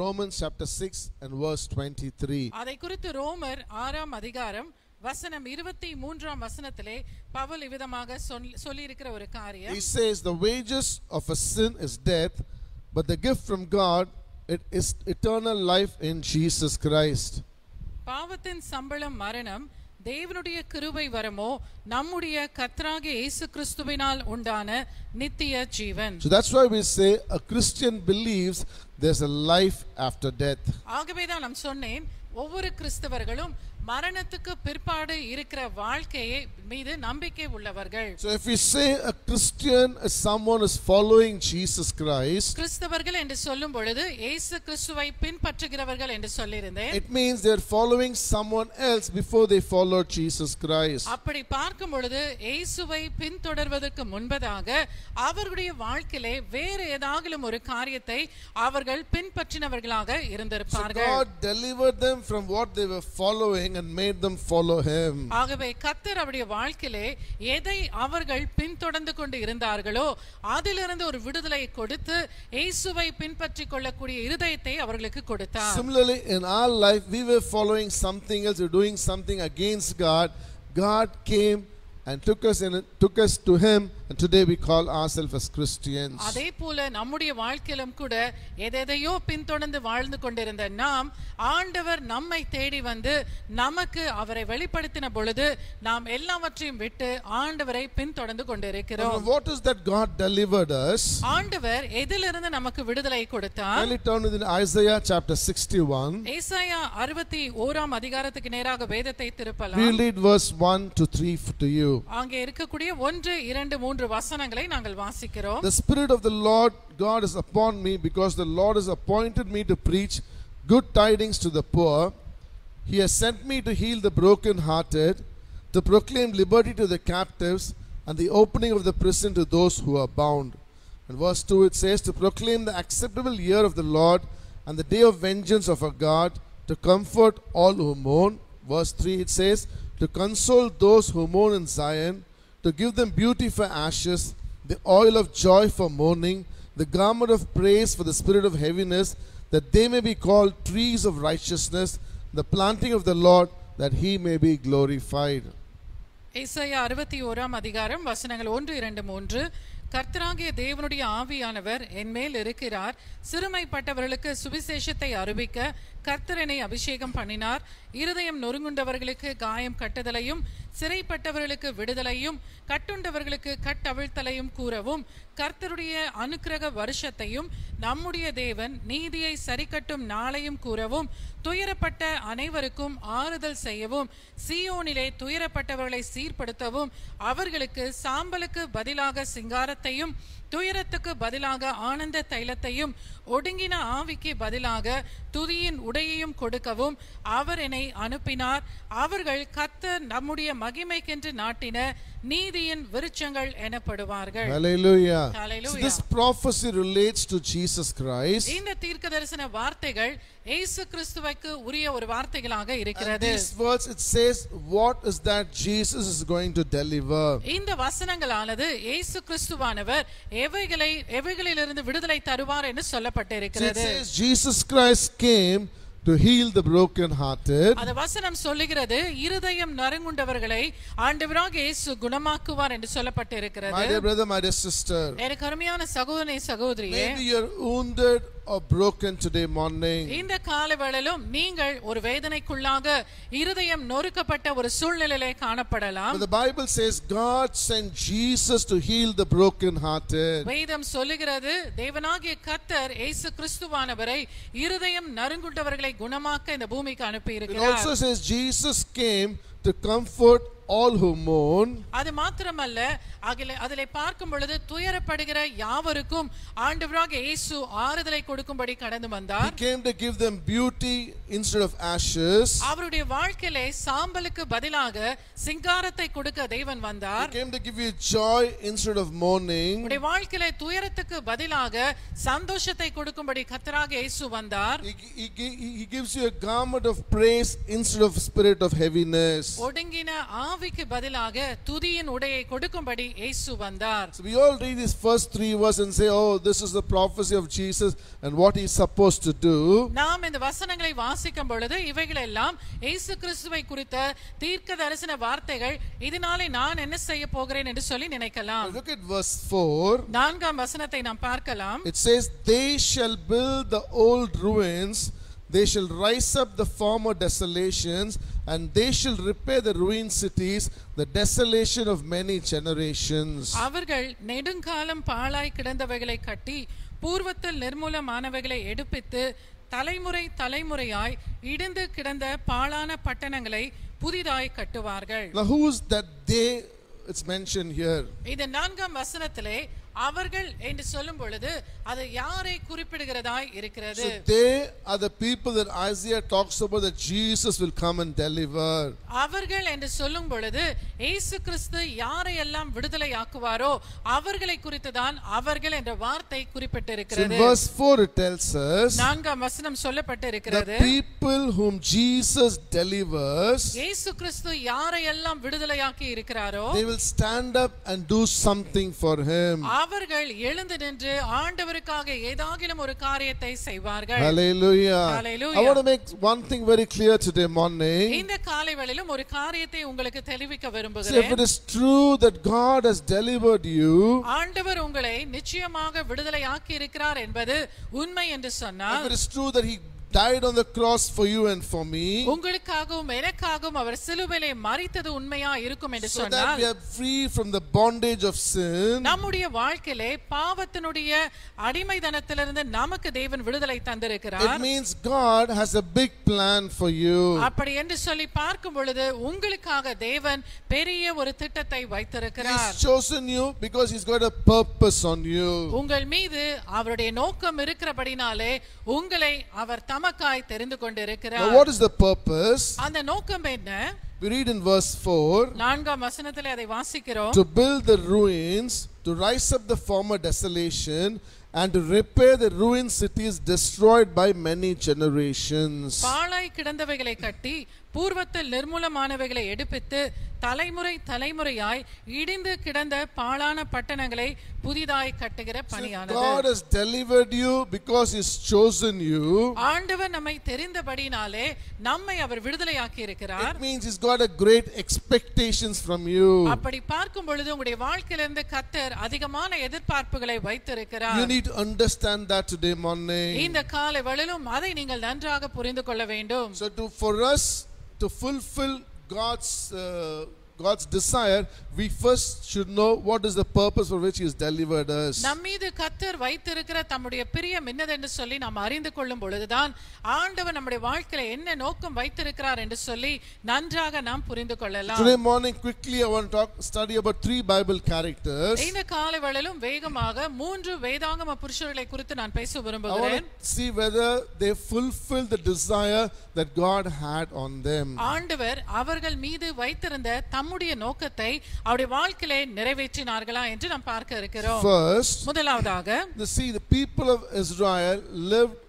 Romans chapter 6 and verse 23. அதை குறித்து ரோமர் 6ஆம் அதிகாரம் வசனம் 23ஆம் வசனத்திலே பவுல் இவ்விதமாக சொல்லி இருக்கிற ஒரு காரியம். He says the wages of a sin is death, but the gift from God it is eternal life in Jesus Christ. பாவத்தின் சம்பளம் மரணம், தேவனுடைய கிருபை வரமோ நம்முடைய கர்த்தராகிய இயேசு கிறிஸ்துவினால் உண்டான நித்திய ஜீவன். So that's why we say a Christian believes there's a life after death. ஆகவே தான் நான் சொன்னேன் ஒவ்வொரு கிறிஸ்தவர்களும் மரணத்துக்கு பிற்பாடு இருக்கிற வாழ்க்கையை மீது நம்பிக்கை உள்ளவர்கள். So if we say a Christian is someone who is following Jesus Christ, கிறிஸ்தவர்கள் என்று சொல்லும் பொழுது இயேசு கிறிஸ்துவை பின்பற்றுகிறவர்கள் என்று சொல்லியிருந்தேன். it means they are following someone else before they follow Jesus Christ. அப்படி பார்க்கும் பொழுது இயேசுவை பின்தொடர்வதற்கு முன்பதாக அவர்களுடைய வாழ்க்கையிலே வேறு ஏதாவது ஒரு காரியத்தை அவர்கள் பின்பற்றினவர்களாக இருந்திருப்பார்கள். So God delivered them from what they were following and made them follow him. ஆகவே கர்த்தர் அவருடைய வாழ்க்கையிலே எதை அவர்கள் பின்தொடர்ந்து கொண்டு இருந்தார்களோ அதிலிருந்து ஒரு விடுதலையை கொடுத்து இயேசுவை பின்பற்றிக் கொள்ளக்கூடிய இருதயத்தை அவர்களுக்கு கொடுத்தார். Similarly in our life we were following something else, we were doing something against God. God came and took us to him, and today we call ourselves as Christians. அதே போல நம்முடைய வாழ்க்கையிலும் கூட எதையோ பின்தொடர்ந்து வாழ்ந்து கொண்டிருந்த நாம் ஆண்டவர் நம்மை தேடி வந்து நமக்கு அவரை வெளிப்படுத்தின பொழுது நாம் எல்லாவற்றையும் விட்டு ஆண்டவரை பின்தொடர்ந்து கொண்டிருக்கிறோம். What is that God delivered us? ஆண்டவர் எதிலிருந்து நமக்கு விடுதலை கொடுத்தார்? Kindly turn with Isaiah chapter 61. ஏசாயா 61ஆம் அதிகாரத்துக்கு நேராக வேதத்தை திருப்பலாம். We read verse 1 to 3 to you. அங்கே இருக்கக்கூடிய 1, 2, 3 வசனங்களை நாங்கள் வாசிக்கிறோம். The Spirit of the Lord God is upon me, because the Lord has appointed me to preach good tidings to the poor. He has sent me to heal the brokenhearted, to proclaim liberty to the captives, and the opening of the prison to those who are bound. And verse 2 it says, to proclaim the acceptable year of the Lord, and the day of vengeance of our God, to comfort all who mourn. Verse 3 it says, to console those who mourn in Zion, to give them beauty for ashes, the oil of joy for mourning, the garment of praise for the spirit of heaviness, that they may be called trees of righteousness, the planting of the Lord, that he may be glorified. ஏசாயா 61ஆம் அதிகாரம் வசனங்கள் 1, 2, 3. கர்த்தராகிய தேவனுடைய ஆவியானவர் என்மேல் இருக்கிறார், சிறுமைப்பட்டவர்களுக்கு சுவிசேஷத்தை அறிவிக்க கர்த்தர் என்னை அபிஷேகம் பண்ணினார். இருதயம் நொறுங்குண்டவர்களுக்கு காயம் கட்டுதலையும், சிறைப்பட்டவர்களுக்கு விடுதலையும், கட்டுண்டவர்களுக்கு கட்டவிழ்த்தலையும் கூறவும், கர்த்தருடைய அனுக்கிரக வருஷத்தையும் நம்முடைய தேவன் நீதியை சரிக்கட்டும் நாளையும் கூறவும், துயரப்பட்ட அனைவருக்கும் ஆறுதல் செய்யவும், சீயோனிலே துயரப்பட்டவர்களை சீர்படுத்தவும், அவர்களுக்கு சாம்பலுக்கு பதிலாக சிங்காரத்தையும், துயரத்துக்கு பதிலாக ஆனந்த தைலத்தையும், ஒடுங்கின ஆவிக்கு பதிலாக துதியின் உடையையும் கொடுக்கவும் அவர் என்னை அனுப்பினார். அவர்கள் கர்த்தர் நம்முடைய மகிமைக்கென்று நாட்டின நீதியின் விருட்சங்கள் எனப்படுவார்கள். Hallelujah. Hallelujah. So this prophecy relates to Jesus Christ. இந்த தீர்க்கதரிசன வார்த்தைகள் இயேசு கிறிஸ்துவுக்கு உரிய ஒரு வார்த்தைகளாக And இருக்கிறது. these words, it says what is that Jesus is going to deliver. இந்த வசனங்களானது இயேசு கிறிஸ்துவானவர் எவைகளிலிருந்து விடுதலை தருவார் என்று So it சொல்லப்பட்டிருக்கிறது. says Jesus Christ came to heal the broken hearted. அந்த வசனம் சொல்லுகிறது இருதயம் நறுங்குண்டவர்களை ஆண்டவராகிய இயேசு குணமாக்குவார் என்று சொல்லப்பட்டிருக்கிறது. My dear brother, my dear sister, எனக்கு அருமையான சகோதரனே சகோதரியே, maybe you're wounded or broken today morning. இந்த காலவேளையிலும் நீங்கள் ஒரு வேதனைக்குள்ளாக இருதயம் நொறுக்கப்பட்ட ஒரு சூழ்நிலையிலே காணப்படலாம். But the Bible says God sent Jesus to heal the broken hearted. வேதம் சொல்லுகிறது தேவனாகிய கர்த்தர் இயேசு கிறிஸ்துவானவரை இருதயம் நறுங்குண்டவர்களை குணமாக்க இந்த பூமிக்கு அனுப்பி It இருக்கிறார். also says Jesus came to comfort all who mourn. அது மாத்திரமல்ல அதிலே பார்க்கும் பொழுது துயரப்படுகிற யாவருக்கும் ஆண்டவராகிய இயேசு ஆறுதலை கொடுக்கும்படி கடந்து He வந்தார். came to give them beauty instead of ashes. அவருடைய வாழ்க்கையிலே சாம்பலுக்கு பதிலாக சிங்காரத்தை கொடுக்க தேவன் He வந்தார். came to give you joy instead of mourning. உடைய வாழ்க்கையிலே துயரத்துக்கு பதிலாக சந்தோஷத்தை கொடுக்கும்படி கர்த்தராகிய இயேசு வந்தார். He gives you a garment of praise instead of spirit of heaviness. ஒடுங்கின ஆவிக்கு பதிலாக துதியின் உடையை கொடுக்கும்படி இயேசு வந்தார். So we all read these first 3 verses and say, oh, this is the prophecy of Jesus and what he's supposed to do. நாம் இந்த வசனங்களை வாசிக்கும் பொழுது இவைகளெல்லாம் இயேசு கிறிஸ்துவை குறித்த தீர்க்க தரிசன வார்த்தைகள், இதனாலே நான் என்ன செய்ய போகிறேன் என்று சொல்லி நினைக்கலாம். Look at verse 4. 4ஆம் வசனத்தை நாம் பார்க்கலாம். It says, they shall build the old ruins, they shall rise up the former desolations, and they shall repair the ruined cities, the desolation of many generations. அவர்கள் நெடுங்காலம் பாழாய் கிடந்தவைகளை கட்டி பூர்வத்தில் நிர்மூலமானவைகளை எடுப்பித்து தலைமுறை தலைமுறையாய் இடிந்து கிடந்த பாழான பட்டணங்களை புதிதாய் கட்டுவார்கள். Now who is that they? It's mentioned here. இந்த 4ஆம் வசனத்திலே அவர்கள் என்று சொல்லும் பொழுது அது யாரை குறிப்பிடுகிறதாய் இருக்கிறது? So they are the people that Isaiah talks about, that Jesus will come and deliver. அவர்கள் என்று சொல்லும் பொழுது இயேசு கிறிஸ்து யாரை எல்லாம் விடுதலை ஆக்குவாரோ அவர்களை குறித்து தான் அவர்கள் என்ற வார்த்தை So in குறிப்பிட்டிருக்கிறது. verse 4 it tells us, 4ஆம் வசனம் சொல்லப்பட்டிருக்கிறது, the people whom Jesus delivers, இயேசு கிறிஸ்து யாரை எல்லாம் விடுதலையாக்கி இருக்கிறாரோ they will stand up and do something for him. அவர்கள் எழுந்து நின்று ஆண்டவருக்காக ஏதாகிலும் ஒரு காரியத்தை செய்வார்கள். Hallelujah. Hallelujah. I want to make one thing very clear today morning. இந்த காலைவேளையிலும் ஒரு காரியத்தை உங்களுக்கு தெளிவிக்க So if விரும்புகிறேன். it is true that God has delivered you, ஆண்டவர் உங்களை நிச்சயமாக விடுதலை ஆக்கி இருக்கிறார் என்பது உண்மை என்று if சொன்னால், it is true that he died on the cross for you and for me, உங்களுக்காகவும் எனக்காகவும் அவர் சிலுவையிலே மரித்தது உண்மையா இருக்கும் என்று so that சொன்னால், we are free from the bondage of sin, நம்முடைய வாழ்க்கையிலே பாவத்தினுடைய அடிமைதனத்திலிருந்து நமக்கு தேவன் விடுதலை it தந்திருக்கிறார். means God has a big plan for you. அப்படி என்று சொல்லி பார்க்கும் பொழுது உங்களுக்காக தேவன் பெரிய ஒரு திட்டத்தை வைத்திருக்கிறார். He's chosen you because he's got a purpose on you. உங்கள் மீது அவருடைய நோக்கம் இருக்கிறபடினாலே உங்களை அவர் தமக்காய் தெரிந்து Now கொண்டிருக்கிறார். what is the purpose? அந்த நோக்கம் என்ன? We read in verse 4, 4ஆம் வசனத்திலே அதை வாசிக்கிறோம். to build the ruins, to rise up the former desolation, and to repair the ruined cities destroyed by many generations. பாழாய் கிடந்தவைகளை கட்டி பூர்வத்தில் நிர்மூலமானவைகளை எடுப்பித்து தலைமுறை தலைமுறையாய் இடிந்து கிடந்த பாழான பட்டணங்களை புதிதாய் கட்டுகிற So பணியானது. God has delivered you because he's chosen you. ஆண்டவர் நம்மை தெரிந்தபடினாலே நம்மை அவர் விடுதலையாக்கி இருக்கிறார். It means he's got a great expectations from you. அப்படி பார்க்கும் பொழுது உங்களுடைய வாழ்க்கையிலிருந்து கர்த்தர் அதிகமான எதிர்பார்ப்புகளை You வைத்திருக்கிறார். need to understand that today morning. இந்த காலை வேளையிலும் அதை நீங்கள் நன்றாக புரிந்து கொள்ள வேண்டும். So for us to fulfill God's desire, we first should know what is the purpose for which he has delivered us. நம்மீது கர்த்தர் வைத்திருக்கிற தம்முடைய பிரியம் என்னதென்று சொல்லி நாம் அறிந்து கொள்ளும் பொழுதுதான் ஆண்டவர் நம்முடைய வாழ்க்கையில என்ன நோக்கம் வைத்திருக்கிறார் என்று சொல்லி நன்றாக நாம் புரிந்து கொள்ளலாம். Today morning quickly I want to study about 3 Bible characters. இந்த காலை வேளையிலும் வேகமாக 3 வேதாகம புருஷர்களை குறித்து நான் பேச I want விரும்புகிறேன். to see whether they fulfill the desire that God had on them. ஆண்டவர் அவர்கள் மீது வைத்திருந்த தம்முடைய நோக்கத்தை அவருடைய வாழ்க்கையிலே நிறைவேற்றினார்களா என்று நாம் பார்க்க இருக்கிறோம். First, முதலாவதாக the people of Israel lived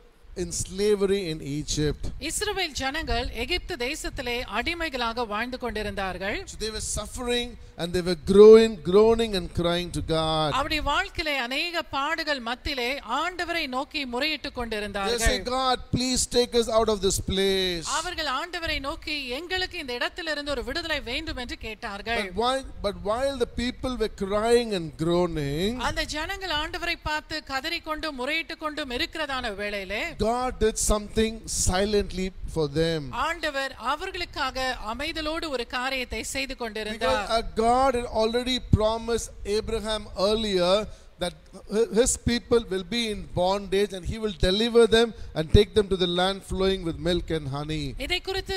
in slavery in Egypt. இஸ்ரவேல் ஜனங்கள் எகிப்து தேசத்திலே அடிமைகளாக வாழ்ந்து கொண்டிருந்தார்கள். So they were suffering and they were groaning and crying to God. அவருடைய வாழ்க்கையிலே अनेक பாடுகள் மத்தியிலே ஆண்டவரை நோக்கி முறையிட்டுக் கொண்டிருந்தார்கள். They say, God, please take us out of this place. அவர்கள் ஆண்டவரை நோக்கி எங்களுக்கு இந்த இடத்திலிருந்து ஒரு விடுதலை வேண்டும் என்று கேட்டார்கள். But while the people were crying and groaning, அந்த ஜனங்கள் ஆண்டவரை பார்த்து கதறிக்கொண்டு முறையிட்டுக் கொண்டும் இருக்கிறதான வேளையிலே God did something silently for them. ஆண்டவர் அவர்களுக்காக அமைதலோடு ஒரு காரியத்தை செய்து கொண்டிருந்தார். Because God had already promised Abraham earlier that his people will be in bondage and he will deliver them and take them to the land flowing with milk and honey. இதை குறித்து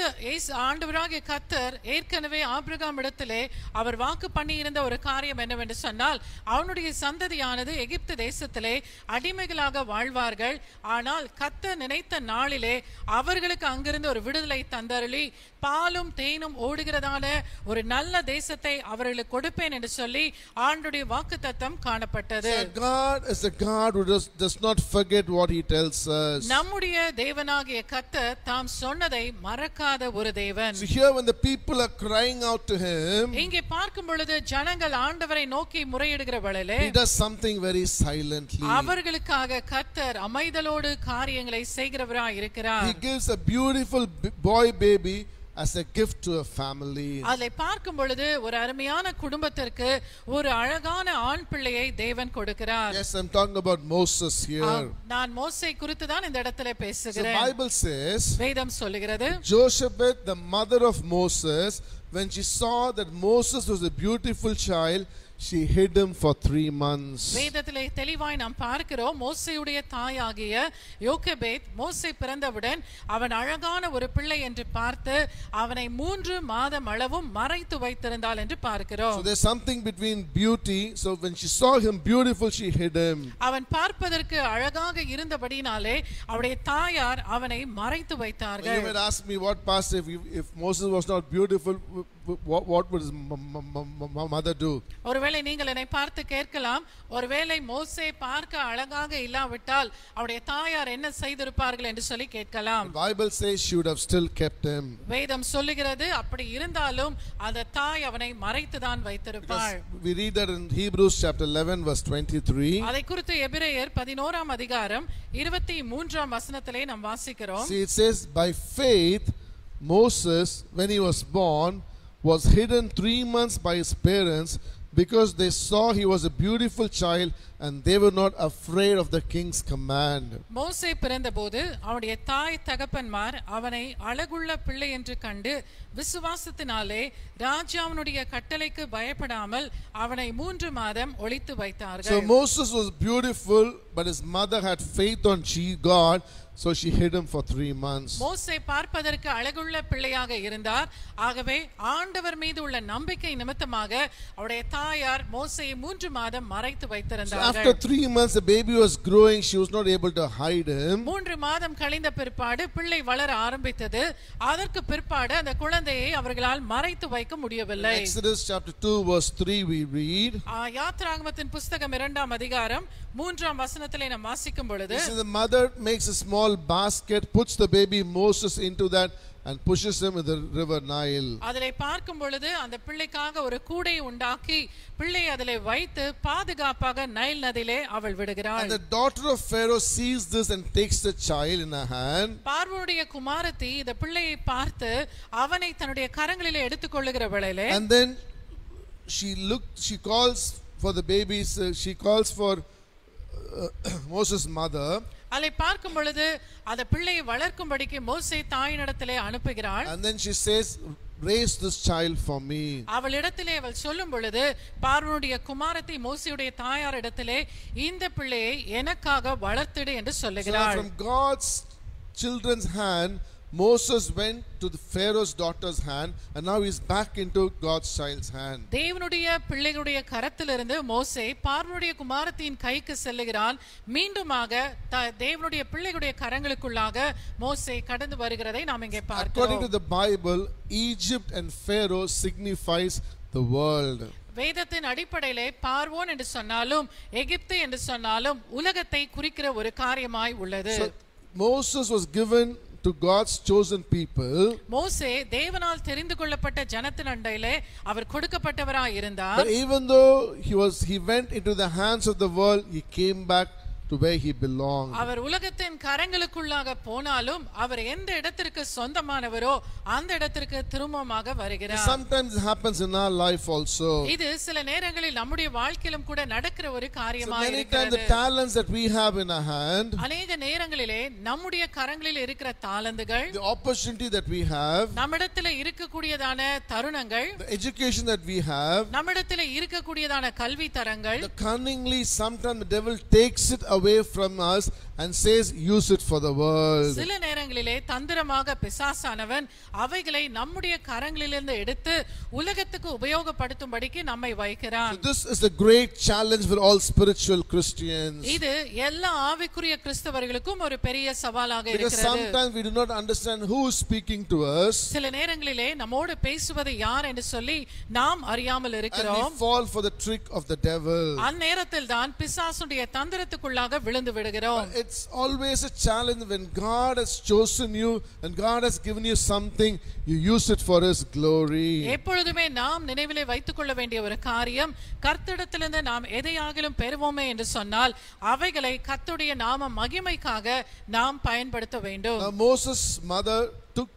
ஆண்டவராகிய கர்த்தர் ஏற்கனவே ஆபிரகாம் இடத்திலே அவர் வாக்கு பண்ணி இருந்த ஒரு காரியம் என்னவென்று சொன்னால், அவனுடைய சந்ததியானது எகிப்து தேசத்திலே அடிமைகளாக வாழ்வார்கள். ஆனால் கர்த்தர் நினைத்த நாளிலே அவர்களுக்கு அங்கிருந்து ஒரு விடுதலை தந்தருளி பாலும் தேனும் ஓடுகிறதான ஒரு நல்ல தேசத்தை அவர்களுக்கு கொடுப்பேன் என்று சொல்லி ஆண்டவருடைய வாக்குத்தத்தம் காணப்பட்டது. God is a God who does not forget what he tells us. நம்முடைய தேவனாகிய கர்த்தர் தாம் சொன்னதை மறக்காத ஒரு தேவன். So here when the people are crying out to him, இங்கே பார்க்கும் பொழுது ஜனங்கள் ஆண்டவரை நோக்கி முறையிடுகிற வேளையிலே he does something very silently. அவர்களுக்காக கர்த்தர் அமைதலோடு காரியங்களை செய்கிறவராய் இருக்கிறார். He gives a beautiful boy baby as a gift to a family. அதை பார்க்கும் பொழுது ஒரு அருமையான குடும்பத்திற்கு ஒரு அழகான ஆண் பிள்ளையை தேவன் கொடுக்கிறார். Yes, I'm talking about Moses here. நான் மோசே குறித்து தான் இந்த இடத்திலே பேசுகிறேன். The Bible says, வேதம் சொல்லுகிறது, Jochebed, the mother of Moses, when she saw that Moses was a beautiful child, she hid him for 3 months. வேதத்திலே தெளிவாய் நாம் பார்க்கிறோம், மோசேயுடைய தாயாகிய யோகேபேத் மோசே பிறந்தவுடன் அவன் அழகான ஒரு பிள்ளை என்று பார்த்து அவனை 3 மாதம் அளவும் மறைத்து வைத்திருந்தாள் என்று பார்க்கிறோம். So there's something between beauty. So when she saw him beautiful, she hid him. அவன் பார்ப்பதற்கு அழகாக இருந்தபடினாலே அவருடைய தாயார் அவனை மறைத்து வைத்தார்கள். You might ask me, what pastor, if Moses was not beautiful, what would his mother do? ஒருவேளை நீங்கள் என்னை பார்த்து கேட்கலாம், ஒருவேளை மோசே பார்க்க அழகாக இல்லாவிட்டால் அவருடைய தாயார் என்ன செய்திருப்பார்கள் என்று சொல்லி கேட்கலாம். The Bible says she would have still kept him. வேதம் சொல்லுகிறது அப்படி இருந்தாலும் அந்த தாய் அவனை மறைத்துதான் வைத்திருப்பாள். We read that in Hebrews chapter 11 verse 23. அதை குறித்து எபிரேயர் 11ஆம் அதிகாரம் 23ஆம் வசனத்திலே நாம் வாசிக்கிறோம். See, it says, by faith Moses, when he was born, was hidden 3 months by his parents because they saw he was a beautiful child and they were not afraid of the king's command. மோசே பிறந்தபோது அவருடைய தாய் தகப்பன்மார் அவனை அழகுள்ள பிள்ளை என்று கண்டு விசுவாசத்தினாலே ராஜாவினுடைய கட்டளைக்கு பயப்படாமல் அவனை 3 மாதம் ஒளித்து வைத்தார்கள். So Moses was beautiful, but his mother had faith on God, so she hid him for 3 months. மோசே பார்ப்பதற்கு அழகுள்ள பிள்ளையாக இருந்தார். ஆகவே ஆண்டவர் மீது உள்ள நம்பிக்கை நிமித்தமாக அவருடைய தாயார் மோசேயை 3 மாதம் மறைத்து வைத்திருந்தார்கள். After 3 months the baby was growing, she was not able to hide him. 3 மாதம் கழிந்த பிற்பாடு பிள்ளை வளர ஆரம்பித்தது. அதற்கு பிற்பாடு அந்த குழந்தையை அவர்களால் மறைத்து வைக்க முடியவில்லை. Exodus chapter 2 verse 3 we read. யாத்ராகமத்தின் புத்தகம் 2ஆம் அதிகாரம் 3ஆம் வசனத்திலே நாம் வாசிக்கும் பொழுது, the mother makes a small basket, puts the baby Moses into that and pushes him in the river Nile. அதிலே பார்க்கும் பொழுது அந்த பிள்ளைக்காக ஒரு கூடை உண்டாக்கி பிள்ளை அதிலே வைத்து பாதுகாப்பாக நைல் நதியிலே அவள் விடுகிறாள். And the daughter of Pharaoh sees this and takes the child in her hand. பார்வோனுடைய குமாரத்தி இந்த பிள்ளையை பார்த்து அவனை தன்னுடைய கரங்களிலே எடுத்துக்கொள்ளுகிற வேளையிலே, and then she calls for the babies, she calls for Moses' mother. அதை பார்க்கும் பொழுது அந்த பிள்ளையை வளர்க்கும்படிக்கு மோசே தாயினிடத்திலே அனுப்புகிறாள். And then she says, raise this child for me. அவளிடத்திலே அவள் சொல்லும் பொழுது பார்வோனுடைய குமாரத்தி மோசேயுடைய தாயார் இடத்திலே இந்த பிள்ளையை எனக்காக வளர்த்திடு என்று சொல்லுகிறாள். So from God's children's hand Moses went to the Pharaoh's daughter's hand, and now he's back into God's child's hand. தேவனுடைய பிள்ளைகளுடைய கரத்திலிருந்து மோசே பார்வோனுடைய குமாரத்தின் கைக்கு செல்லுகிறான். மீண்டுமாக தேவனுடைய பிள்ளைகளுடைய கரங்களுக்குள்ளாக மோசே கடந்து வருகிறதை நாம் இங்கே பார்க்கிறோம். According to the Bible, Egypt and Pharaoh signifies the world. வேதத்தின் அடிப்படையிலே பார்வோன் என்று சொன்னாலும் எகிப்து என்று சொன்னாலும் உலகத்தை குறிக்கிற ஒரு காரியமாய் உள்ளது. So Moses was given to God's chosen people. மோசே தேவனால் தெரிந்து கொள்ளப்பட்ட ஜனத்தின் அண்டையிலே அவர் கொடுக்கப்பட்டவராய் இருந்தார். But even though he went into the hands of the world, he came back to where he belonged. அவர் உலகத்தின் கரங்களுக்குள்ளாக போனாலும் அவர் எந்த இடத்திற்கு சொந்தமானவரோ அந்த இடத்திற்கு திரும்பமாக வருகிறார். Sometimes it happens in our life also. இது சில நேரங்களில் நம்முடைய வாழ்க்கையிலும் கூட நடக்கிற ஒரு காரியமாக So many இருக்கிறது. times the talents that we have in our hand, அநேக நேரங்களிலே நம்முடைய கரங்களில் இருக்கிற தாளந்துகள், the opportunity that we have, நம்மிடத்தில் இருக்கக்கூடியதான தருணங்கள், the education that we have, நம்மிடத்தில் இருக்கக்கூடியதான கல்வி தரங்கள், the cunningly sometimes the devil takes it away from us and says use it for the world. சில நேரங்களிலே தந்திரமாக பிசாசானவன் அவைகளை நம்முடைய கரங்களிலிருந்து எடுத்து உலகத்துக்கு உபயோகப்படுத்தும்படிக்கு நம்மை வைக்கிறான். So this is the great challenge for all spiritual Christians. இது எல்லா ஆவிக்குரிய கிறிஸ்தவர்களுக்கும் ஒரு பெரிய சவாலாக Because இருக்கிறது. sometimes we do not understand who is speaking to us. சில நேரங்களிலே நம்மோடு பேசுவது யார் என்று சொல்லி நாம் அறியாமல் And இருக்கிறோம். we fall for the trick of the devil. அந்நேரத்தில் தான் பிசாசுடைய தந்திரத்துக்குள்ளாக விழுந்து விடுகிறோம். It's always a challenge when God has chosen you and God has given you something, you use it for His glory. எப்பொழுதுமே நாம் நினைவிலே வைத்துக் கொள்ள வேண்டிய ஒரு காரியம், கர்த்தரிடத்திலிருந்து நாம் எதையாகிலும் பெறுவோமே என்று சொன்னால் அவைகளை கர்த்தருடைய நாம மகிமைக்காக நாம் பயன்படுத்த வேண்டும். Now Moses' mother took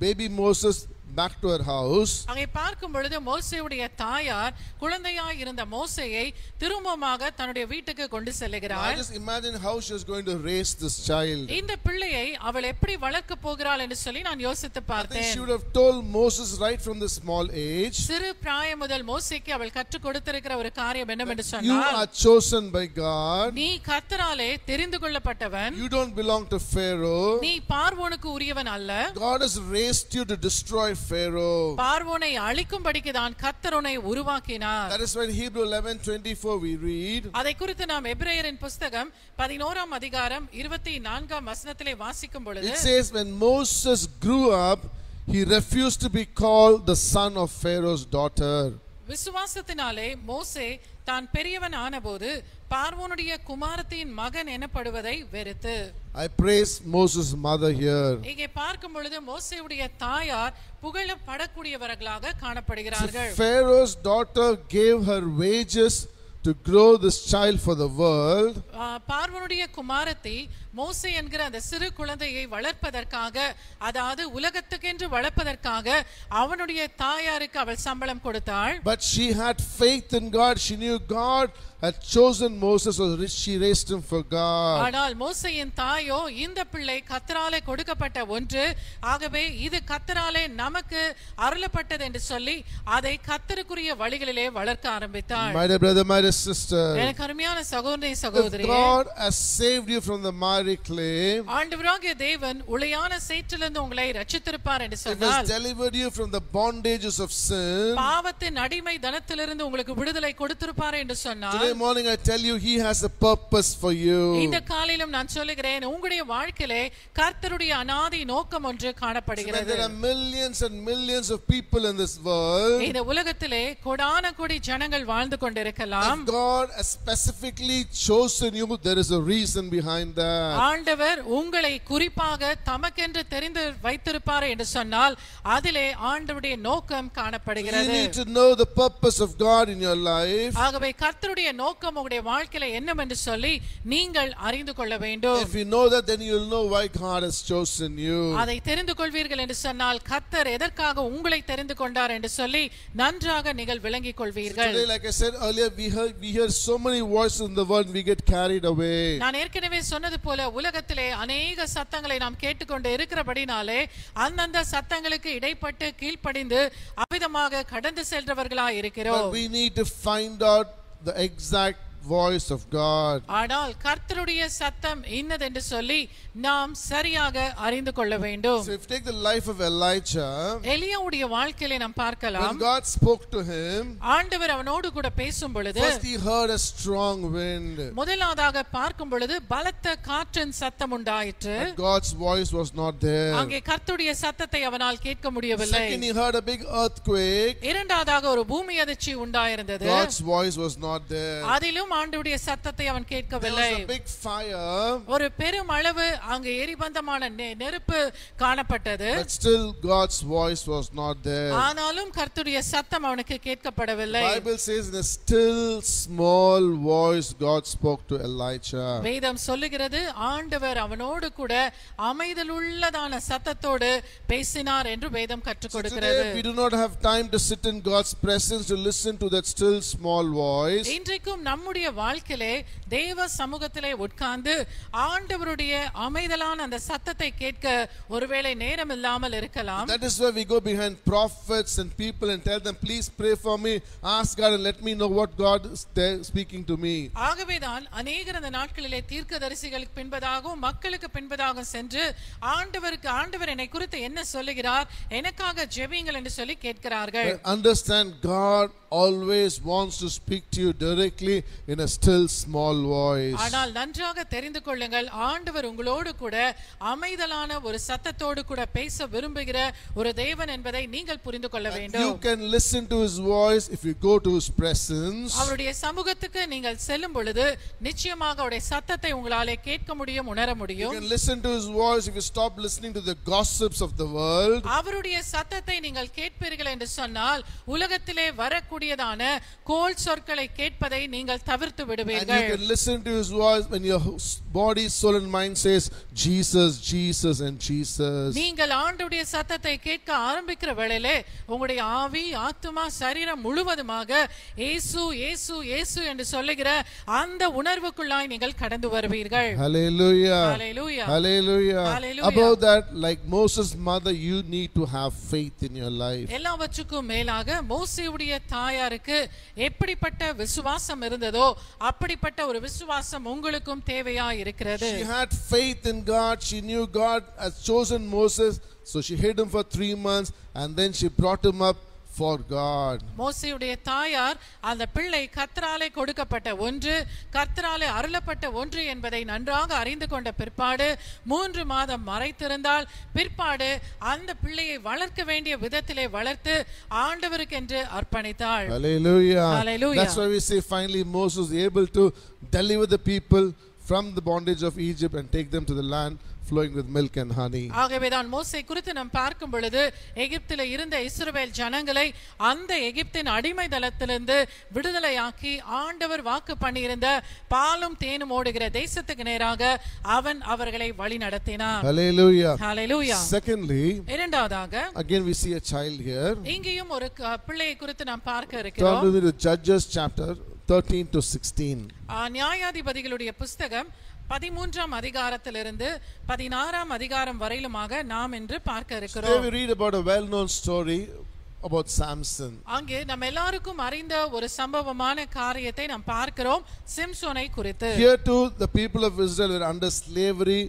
baby Moses back to her house. அங்கே பார்க்கும் பொழுது மோசேயுடைய தாயார் குழந்தையாய் இருந்த மோசேயை திரும்பமாக தன்னுடைய வீட்டுக்கு கொண்டு செல்கிறாள். Just imagine how she is going to raise this child. இந்த பிள்ளையை அவள் எப்படி வளர்க்க போகிறாள் என்று சொல்லி நான் யோசித்து I think பார்த்தேன். she would have told Moses right from the small age, சிறு பிராயம் முதல் மோசேக்கு அவள் கற்றுக் கொடுத்திருக்கிற ஒரு காரியம் என்னவென்று you சொன்னால், are chosen by God. நீ கர்த்தராலே தெரிந்து கொள்ளப்பட்டவன், You don't belong to Pharaoh. நீ பார்வோனுக்கு உரியவன் அல்ல. God has raised you to destroy Pharaoh. பார்வோனை அழிக்கும்படிக்கு தான் கர்த்தர் உன்னை உருவாக்கினார். That is why in Hebrew 11:24 we read, அதை குறித்து நாம் எபிரேயரின் புத்தகம் 11ஆம் அதிகாரம் 24ஆம் வசனத்திலே வாசிக்கும் பொழுது, it says when Moses grew up, he refused to be called the son of Pharaoh's daughter. விசுவாசத்தினாலே மோசே தான் பெரியவன் ஆனபோது பார்வோனுடைய குமாரத்தின் மகன் எனப்படுவதை வெறுத்து. I praise Moses' mother here. இங்கே பார்க்கும் பொழுது மோசேயுடைய தாயார் புகழப்படக்கூடியவர்களாக காணப்படுகிறார்கள். Pharaoh's daughter gave her wages to grow this child for the world. பார்வோனுடைய குமாரத்தி மோசே என்கிற அந்த சிறு குழந்தையை வளர்ப்பதற்காக, அதாவது உலகத்துக்கென்று வளர்ப்பதற்காக அவனுடைய தாயாருக்கு அவள் சம்பளம் கொடுத்தாள். But she had faith in God. She knew God had chosen Moses, so she raised him for God. ஆனால் மோசேயின் தாயோ இந்த பிள்ளை கர்த்தராலே கொடுக்கப்பட்ட ஒன்று, ஆகவே இது கர்த்தராலே நமக்கு அருளப்பட்டது என்று சொல்லி அதை கர்த்தருக்குரிய வழிகளிலே வளர்க்க ஆரம்பித்தாள். My dear brother, my dear sister, எனக்கு அருமையான சகோதரி if சகோதரியே, God has saved you from the miry clay, ஆண்டவராகிய தேவன் உளையான சேற்றிலிருந்து உங்களை ரட்சித்திருப்பார் என்று if He has சொன்னால், delivered you from the bondages of sin, பாவத்தின் அடிமை தனத்திலிருந்து உங்களுக்கு விடுதலை கொடுத்திருப்பார் என்று சொன்னால், today morning I tell you He has a purpose for you. இந்த காலையிலும் நான் சொல்லுகிறேன், உங்களுடைய வாழ்க்கையிலே கர்த்தருடைய அநாதி நோக்கம் ஒன்று So when காணப்படுகிறது. there are millions and millions of people in this world, இந்த உலகத்திலே கோடான கோடி ஜனங்கள் வாழ்ந்து கொண்டிருக்கலாம். if God has specifically chosen you, there is a reason behind that. ஆண்டவர் உங்களை குறிப்பாக தமக்கென்று தெரிந்து வைத்திருப்பார் என்று சொன்னால் அதிலே ஆண்டவருடைய நோக்கம் You காணப்படுகிறது. need to know the purpose of God in your life. ஆகவே கர்த்தருடைய நோக்கம் உங்களுடைய வாழ்க்கையில என்னவென்று சொல்லி நீங்கள் அறிந்து கொள்ள வேண்டும். If you know that, then you will know why God has chosen you. அதை தெரிந்து கொள்வீர்கள் என்று சொன்னால் கர்த்தர் எதற்காக உங்களை தெரிந்து கொண்டார் என்று சொல்லி நன்றாக நீங்கள் விளங்கிக் கொள்வீர்கள். Today, like I said earlier, we hear so many voices in the world, we get carried away. நான் ஏற்கனவே சொன்னது போல உலகத்திலே அநேக சத்தங்களை நாம் கேட்டுக்கொண்டு இருக்கிறபடினாலே அந்தந்த சத்தங்களுக்கு இடைப்பட்டு கீழ்ப்படிந்து அவிதமாக கடந்து செல்றவர்களாய் இருக்கிறோம். But we need to find out the exact voice of God. ஆனால் கர்த்தருடைய சத்தம் இன்னதென்று சொல்லி நாம் சரியாக அறிந்து கொள்ள வேண்டும். So if you take the life of Elijah, எலியாவுடைய வாழ்க்கையிலே நாம் பார்க்கலாம். when God spoke to him, ஆண்டவர் அவனோடு கூட பேசும் பொழுது first he heard a strong wind. முதலாவதாக பார்க்கும் பொழுது பலத்த காற்றின் சத்தம் உண்டாயிற்று. But God's voice was not there. அங்கே கர்த்தருடைய சத்தத்தை அவனால் கேட்க முடியவில்லை. Second, he heard a big earthquake. இரண்டாவதாக ஒரு பூமி அதிர்ச்சி உண்டாயிருந்தது. God's voice was not there. அதிலும் ஆண்டவருடைய சத்தத்தை அவன் There கேட்கவில்லை. was a big fire, ஒரு பெரும் அளவு அங்கு எரிபந்தமான நெருப்பு காணப்பட்டது. but still God's voice was not there. ஆனாலும் கர்த்தருடைய சத்தம் அவனுக்கு கேட்கப்படவில்லை. The Bible says in a still small voice God spoke to Elijah. வேதம் சொல்லுகிறது ஆண்டவர் அவனோடு கூட அமைதலுள்ளதான சத்தத்தோடு பேசினார் என்று வேதம் கற்றுக் கொடுக்கிறது. Today we do not have time to sit in God's presence to listen to that still small voice. இன்றைக்கும் நம்முடைய வாழ்க்கையிலே தேவ சமூகத்திலே உட்கார்ந்து ஆண்டவருடைய அமைதலான அந்த சத்தத்தை கேட்க ஒருவேளை நேரம் இல்லாமல் இருக்கலாம். That is why we go behind prophets and people and tell them, please pray for me, ask God and let me know what God is there speaking to me. ஆகவேதான் அநேகர் அந்த நாட்களிலே தீர்க்கதரிசிகளுக்கு பின்பதாகவும் மக்களுக்கு பின்பதாகவும் சென்று ஆண்டவர் என்னை குறித்து என்ன சொல்லுகிறார், எனக்காக ஜெபியுங்கள் என்று சொல்லி கேட்கிறார்கள். But understand, God always wants to speak to you directly in a still small voice. ஆனால் நன்றாக தெரிந்து கொள்ளுங்கள், ஆண்டவர் உங்களோடு கூட அமைதலான ஒரு சத்தத்தோடு கூட பேச விரும்புகிற ஒரு தேவன் என்பதை நீங்கள் புரிந்து கொள்ள வேண்டும். You can listen to his voice if you go to his presence. அவருடைய சமூகத்துக்கு நீங்கள் செல்லும் பொழுது நிச்சயமாக அவருடைய சத்தத்தை உங்களாலே கேட்க முடியும், உணர You முடியும். can listen to his voice if you stop listening to the gossips of the world. அவருடைய சத்தத்தை நீங்கள் கேட்பீர்கள் என்று சொன்னால் உலகத்திலே வரக்கூடியதான கோல் சொற்களை கேட்பதை நீங்கள் தவிர்த்து And you விடுவீர்கள். can listen to his voice when your body, soul and mind says Jesus, Jesus and Jesus. நீங்கள் ஆண்டவருடைய சத்தத்தை கேட்க ஆரம்பிக்கிற வேளையிலே உங்களுடைய ஆவி, ஆத்துமா, சரீரம் முழுவதுமாக இயேசு இயேசு இயேசு என்று சொல்லுகிற அந்த உணர்வுக்குள்ளாய் நீங்கள் கடந்து வருவீர்கள். Hallelujah. Hallelujah. Hallelujah. Hallelujah. Above that, like Moses' mother, you need to have faith in your life. எல்லாவற்றுக்கும் மேலாக மோசேயுடைய தாயாருக்கு எப்படிப்பட்ட விசுவாசம் இருந்ததோ அப்படிப்பட்ட ஒரு விசுவாசம் உங்களுக்கும் தேவையா இருக்கிறது. She had faith in God. She knew God has chosen Moses, so she hid him for 3 months and then she brought him up for God. மோசேயுடைய தாயார் அந்த பிள்ளை கர்த்தராலே கொடுக்கப்பட்ட ஒன்று, கர்த்தராலே அருளப்பட்ட ஒன்று என்பதை நன்றாக அறிந்து கொண்ட பிற்பாடு 3 மாதம் மறைத்திருந்தால் பிற்பாடு அந்த பிள்ளையை வளர்க்க வேண்டிய விதத்திலே வளர்த்து ஆண்டவருக்கென்று அர்ப்பணித்தாள். Hallelujah. Hallelujah. That's why we say finally Moses was able to deliver the people from the bondage of Egypt and take them to the land flowing with milk and honey. ஆகவேதான் மோசே குறித்து நாம் பார்க்கும் பொழுது எகிப்திலே இருந்த இஸ்ரவேல் ஜனங்களை அந்த எகிப்தின் அடிமை தளத்திலிருந்து விடுதலையாக்கி ஆண்டவர் வாக்கு பண்ணியிருந்த பாலும் தேனும் ஓடுகிற தேசத்துக்கு நேராக அவன் அவர்களை வழி நடத்தினார். Hallelujah. Hallelujah. Secondly, இரண்டாவதாக again we see a child here. இங்கேயும் ஒரு பிள்ளையை குறித்து நாம் பார்க்க Turn இருக்கிறோம். with me to Judges chapter 13 to 16. நியாயாதிபதிகளுடைய புஸ்தகம் 13ஆம் அதிகாரத்திலிருந்து 16ஆம் அதிகாரம் வரையிலுமாக நாம் இன்று பார்க்க Today இருக்கிறோம். we read about a well-known story about Samson. அங்கே நம்ம எல்லாருக்கும் அறிந்த ஒரு சம்பவமான காரியத்தை நாம் பார்க்கிறோம், சிம்சோனை குறித்து. Here too the people of Israel were under slavery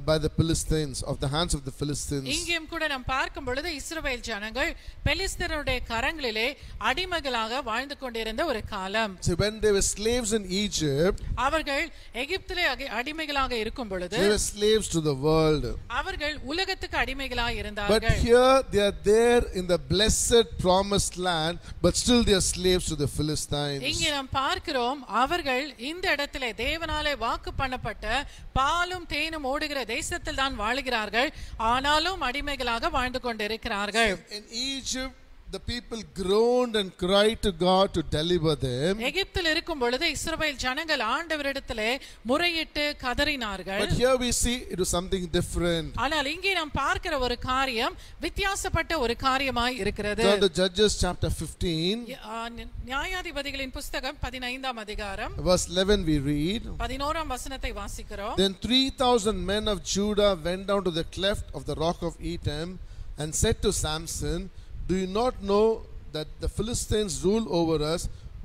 by the Philistines, of the hands of the Philistines. இங்கேயும் கூட நாம் பார்க்கும் பொழுது இஸ்ரவேல் ஜனங்கள் பெலிஸ்தருடைய கரங்களிலே அடிமைகளாக வாழ்ந்து கொண்டிருந்த ஒரு காலம். So when they were slaves in Egypt, அவர்கள் எகிப்திலே அடிமைகளாக இருக்கும் பொழுது they were slaves to the world. அவர்கள் உலகத்துக்கு அடிமைகளாக But இருந்தார்கள். here they are there in the blessed promised land, but still they are slaves to the Philistines. இங்கே நாம் பார்க்கிறோம், அவர்கள் இந்த இடத்திலே தேவனாலே வாக்கு பண்ணப்பட்ட பாலும் தேனும் ஓடுகிற தேசத்தில் தான் வாழுகிறார்கள், ஆனாலும் அடிமைகளாக வாழ்ந்து கொண்டிருக்கிறார்கள். In Egypt the people groaned and cried to God to deliver them. எகிப்தில் இருக்கும் பொழுது இஸ்ரவேல் ஜனங்கள் ஆண்டவரிடத்திலே முறையிட்டு கதறினார்கள். But here we see it was something different. ஆனால் இங்கே நாம் பார்க்கிற ஒரு காரியம் வித்தியாசப்பட்ட ஒரு காரியமாய் இருக்கிறது. Turn to Judges chapter 15. நியாயாதிபதிகளின் புஸ்தகம் 15ஆம் அதிகாரம் Verse 11 we read. 11ஆம் வசனத்தை வாசிக்கிறோம். Then 3,000 men of Judah went down to the cleft of the rock of Etam and said to Samson, do you not know that the Philistines rule over us?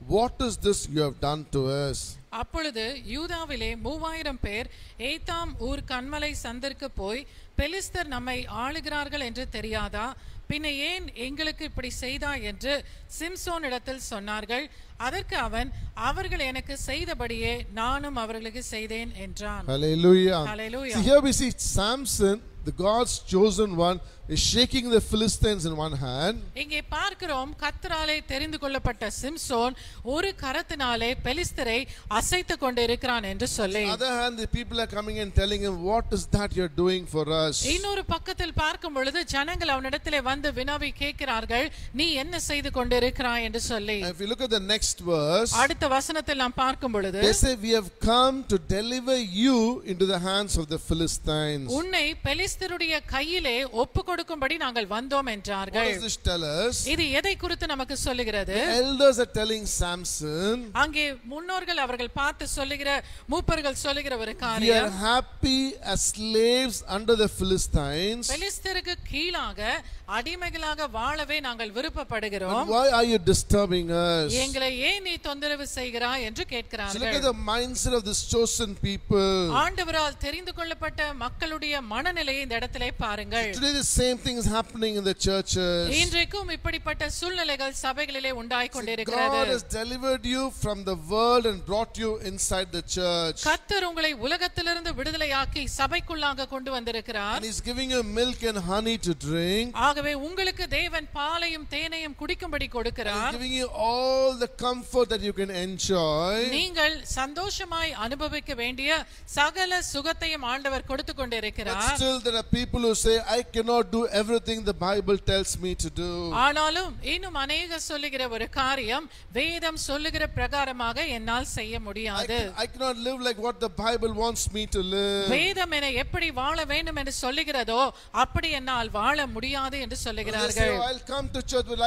what is this you have done to us? அப்பொழுது யூதாவிலே 3000 பேர் ஏத்தாம் ஊர் கன்மலை சந்திற்கு போய், பெலிஸ்தர் நம்மை ஆளுகிறார்கள் என்று தெரியாதா? பின்ன ஏன் எங்களுக்கு இப்படி செய்தாய் என்று சிம்சோன் இடத்தில் சொன்னார்கள். அதற்கு அவன், அவர்கள் எனக்கு செய்தபடியே நானும் அவர்களுக்கு செய்தேன் என்றான். Hallelujah. Hallelujah. See, here we see Samson, the God's chosen one, is shaking the Philistines in one hand. இங்கே பார்க்கிறோம், கர்த்தராலே தெரிந்து கொள்ளப்பட்ட சிம்சோன் ஒரு கரத்தினாலே பெலிஸ்தரை அசைத்து கொண்டு இருக்கிறான் என்று சொல்லி. On the other hand, the people are coming and telling him, what is that you're doing for us? இன்னொரு பக்கத்தில் பார்க்கும் பொழுது ஜனங்கள் அவனிடத்திலே வந்து வினவி கேட்கிறார்கள், நீ என்ன செய்து கொண்டு இருக்கிறாய் என்று சொல்லி. If you look at the next verse, அடுத்த வசனத்தில் நாம் பார்க்கும் பொழுது, they say, we have come to deliver you into the hands of the Philistines. உன்னை பெலிஸ்தருடைய கையிலே ஒப்பு கொடுக்கும்படி நாங்கள் வந்தோம் What என்றார்கள். does this tell us? இது எதை குறித்து நமக்கு சொல்லுகிறது? The elders are telling Samson, அங்கே முன்னோர்கள் அவர்கள் பார்த்து சொல்லுகிற, மூப்பர்கள் சொல்லுகிற ஒரு we are காரியம், happy as slaves under the Philistines. பெலிஸ்தருக்கு கீழாக அடிமைகளாக வாழவே நாங்கள் But விருப்பப்படுகிறோம். why are you disturbing us? எங்களை ஏன் நீ தொந்தரவு செய்கிறாய் என்று So look கேட்கிறார்கள். at the mindset of this chosen people. ஆண்டவரால் தெரிந்து கொள்ளப்பட்ட மக்களுடைய மனநிலையை இந்த இடத்திலே பாருங்கள். Today the same thing is happening in the churches. இன்றைக்கும் இப்படிப்பட்ட சூழ்நிலைகள் சபைகளிலே உண்டாய் God கொண்டிருக்கிறது. has delivered you from the world and brought you inside the church. கர்த்தர் உங்களை உலகத்திலிருந்து விடுதலையாக்கி சபைக்குள்ளாக கொண்டு வந்திருக்கிறார். And He's giving you milk and honey to drink. ஆகவே உங்களுக்கு தேவன் பாலையும் தேனையும் குடிக்கும்படி He's கொடுக்கிறார். giving you all the comfort that you can enjoy. நீங்கள் சந்தோஷமாய் அனுபவிக்க வேண்டிய சகல சுகத்தையும் ஆண்டவர் கொடுத்து But கொண்டிருக்கிறார். still there are people who say, I cannot do everything the Bible tells me to do. ஆனாலும் இன்னும் அநேக சொல்லுகிற ஒரு காரியம், வேதம் சொல்லுகிற பிரகாரமாக என்னால் செய்ய முடியாது. I cannot live like what the Bible wants me to live. வேதம் என்னை எப்படி வாழ வேண்டும் என்று சொல்லுகிறதோ அப்படி என்னால் வாழ முடியாது என்று They say, சொல்லுகிறார்கள். I'll come to church, but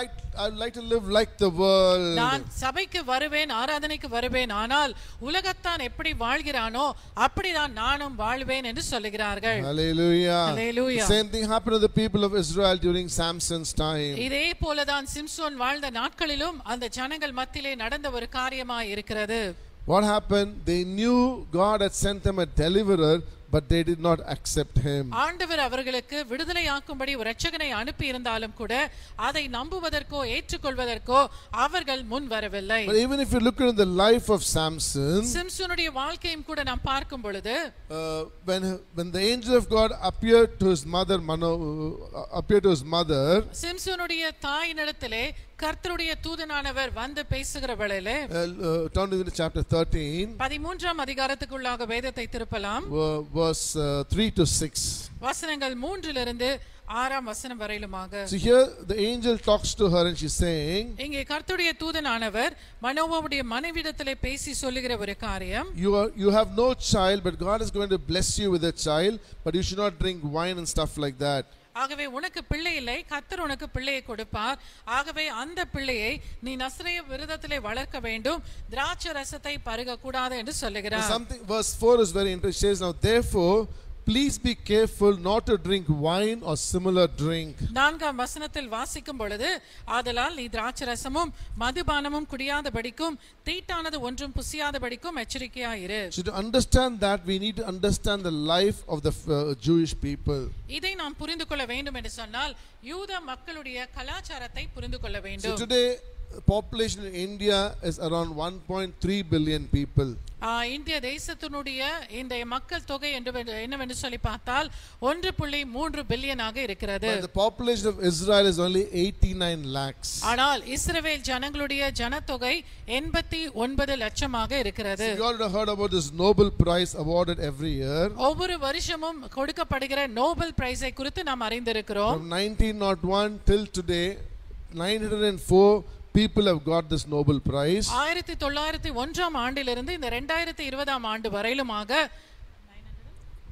I'd like to live like the world. நான் சபைக்கு வருவேன், ஆராதனைக்கு வருவேன், ஆனால் உலகத்தான் எப்படி வாழ்கிறானோ அப்படிதான் நானும் வாழ்வேன் என்று சொல்லுகிறார்கள். Hallelujah. Hallelujah. The same thing happened to the people of Israel during Samson's time. இதே போலதான் சிம்சோன் வாழ்ந்த நாட்களிலும் அந்த ஜனங்கள் மத்தியிலே நடந்த ஒரு காரியமாய் இருக்கிறது. What happened? They knew God had sent them a deliverer, but they did not accept him. ஆண்டவர் அவர்களுக்கு விடுதலையாக்கும்படி ஒரு இரட்சகனை அனுப்பி இருந்தாலும் கூட அதை நம்புவதற்கோ ஏற்றுக்கொள்வதற்கோ அவர்கள் முன் வரவில்லை. But even if you look at the life of Samson, சிம்சோனுடைய வாழ்க்கையும் கூட நாம் பார்க்கும் பொழுது, when the angel of God appeared to his mother சிம்சோனுடைய தாயினிடத்திலே கர்த்தருடைய தூதனானவர் வந்து பேசுகிற வேளையிலே, turn to chapter 13, 13ஆம் அதிகாரத்துக்குள்ளாக வேதத்தை திருப்பலாம். verse 3 to 6. வசனங்கள் 3 6 வசனம் வரையிலுமாக. So here the angel talks to her and she's saying, இங்கே கர்த்தருடைய தூதனானவர் மனோவாவுடைய மனைவியிடத்திலே பேசி சொல்லுகிற ஒரு காரியம், you have no child, but God is going to bless you with a child, but you should not drink wine and stuff like that. ஆகவே உனக்கு பிள்ளை இல்லை, கர்த்தர் உனக்கு பிள்ளையை கொடுப்பார். ஆகவே அந்த பிள்ளையை நீ நசரேய விரதத்திலே வளர்க்க வேண்டும், திராட்சை ரசத்தை பருக கூடாது என்று சொல்லுகிறார். Verse 4 is very interesting. It says, now therefore please be careful not to drink wine or similar drink. 4ஆம் வசனத்தில் வாசிக்கும் பொழுது, ஆதலால் நீ திராட்சை ரசமும் மதுபானமும் குடியாதபடிக்கும் தீட்டானது ஒன்றும் புசியாதபடிக்கும் எச்சரிக்கையாயிரு. So to understand that, we need to understand the life of the Jewish people. இதை நாம் புரிந்து கொள்ள வேண்டும் என்று சொன்னால் யூத மக்களுடைய கலாச்சாரத்தை புரிந்து கொள்ள வேண்டும். So today population in India is around 1.3 billion people. இந்திய தேசத்தினுடைய இந்த மக்கள் தொகை என்னவென்று சொல்லி பார்த்தால் 1.3 பில்லியனாக இருக்கிறது. But the population of Israel is only 89 lakhs. ஆனால் இஸ்ரவேல் ஜனங்களுடைய ஜனத்தொகை 89 லட்சமாக இருக்கிறது. So you already heard about this Nobel Prize awarded every year. ஒவ்வொரு வருஷமும் கொடுக்கப்படுகிற நோபல் பிரைஸை குறித்து நாம் அறிந்திருக்கிறோம். From 1901 till today 904 people have got this Nobel Prize. 1901ஆம் ஆண்டிலிருந்து இந்த 2020ஆம் ஆண்டு வரையிலுமாக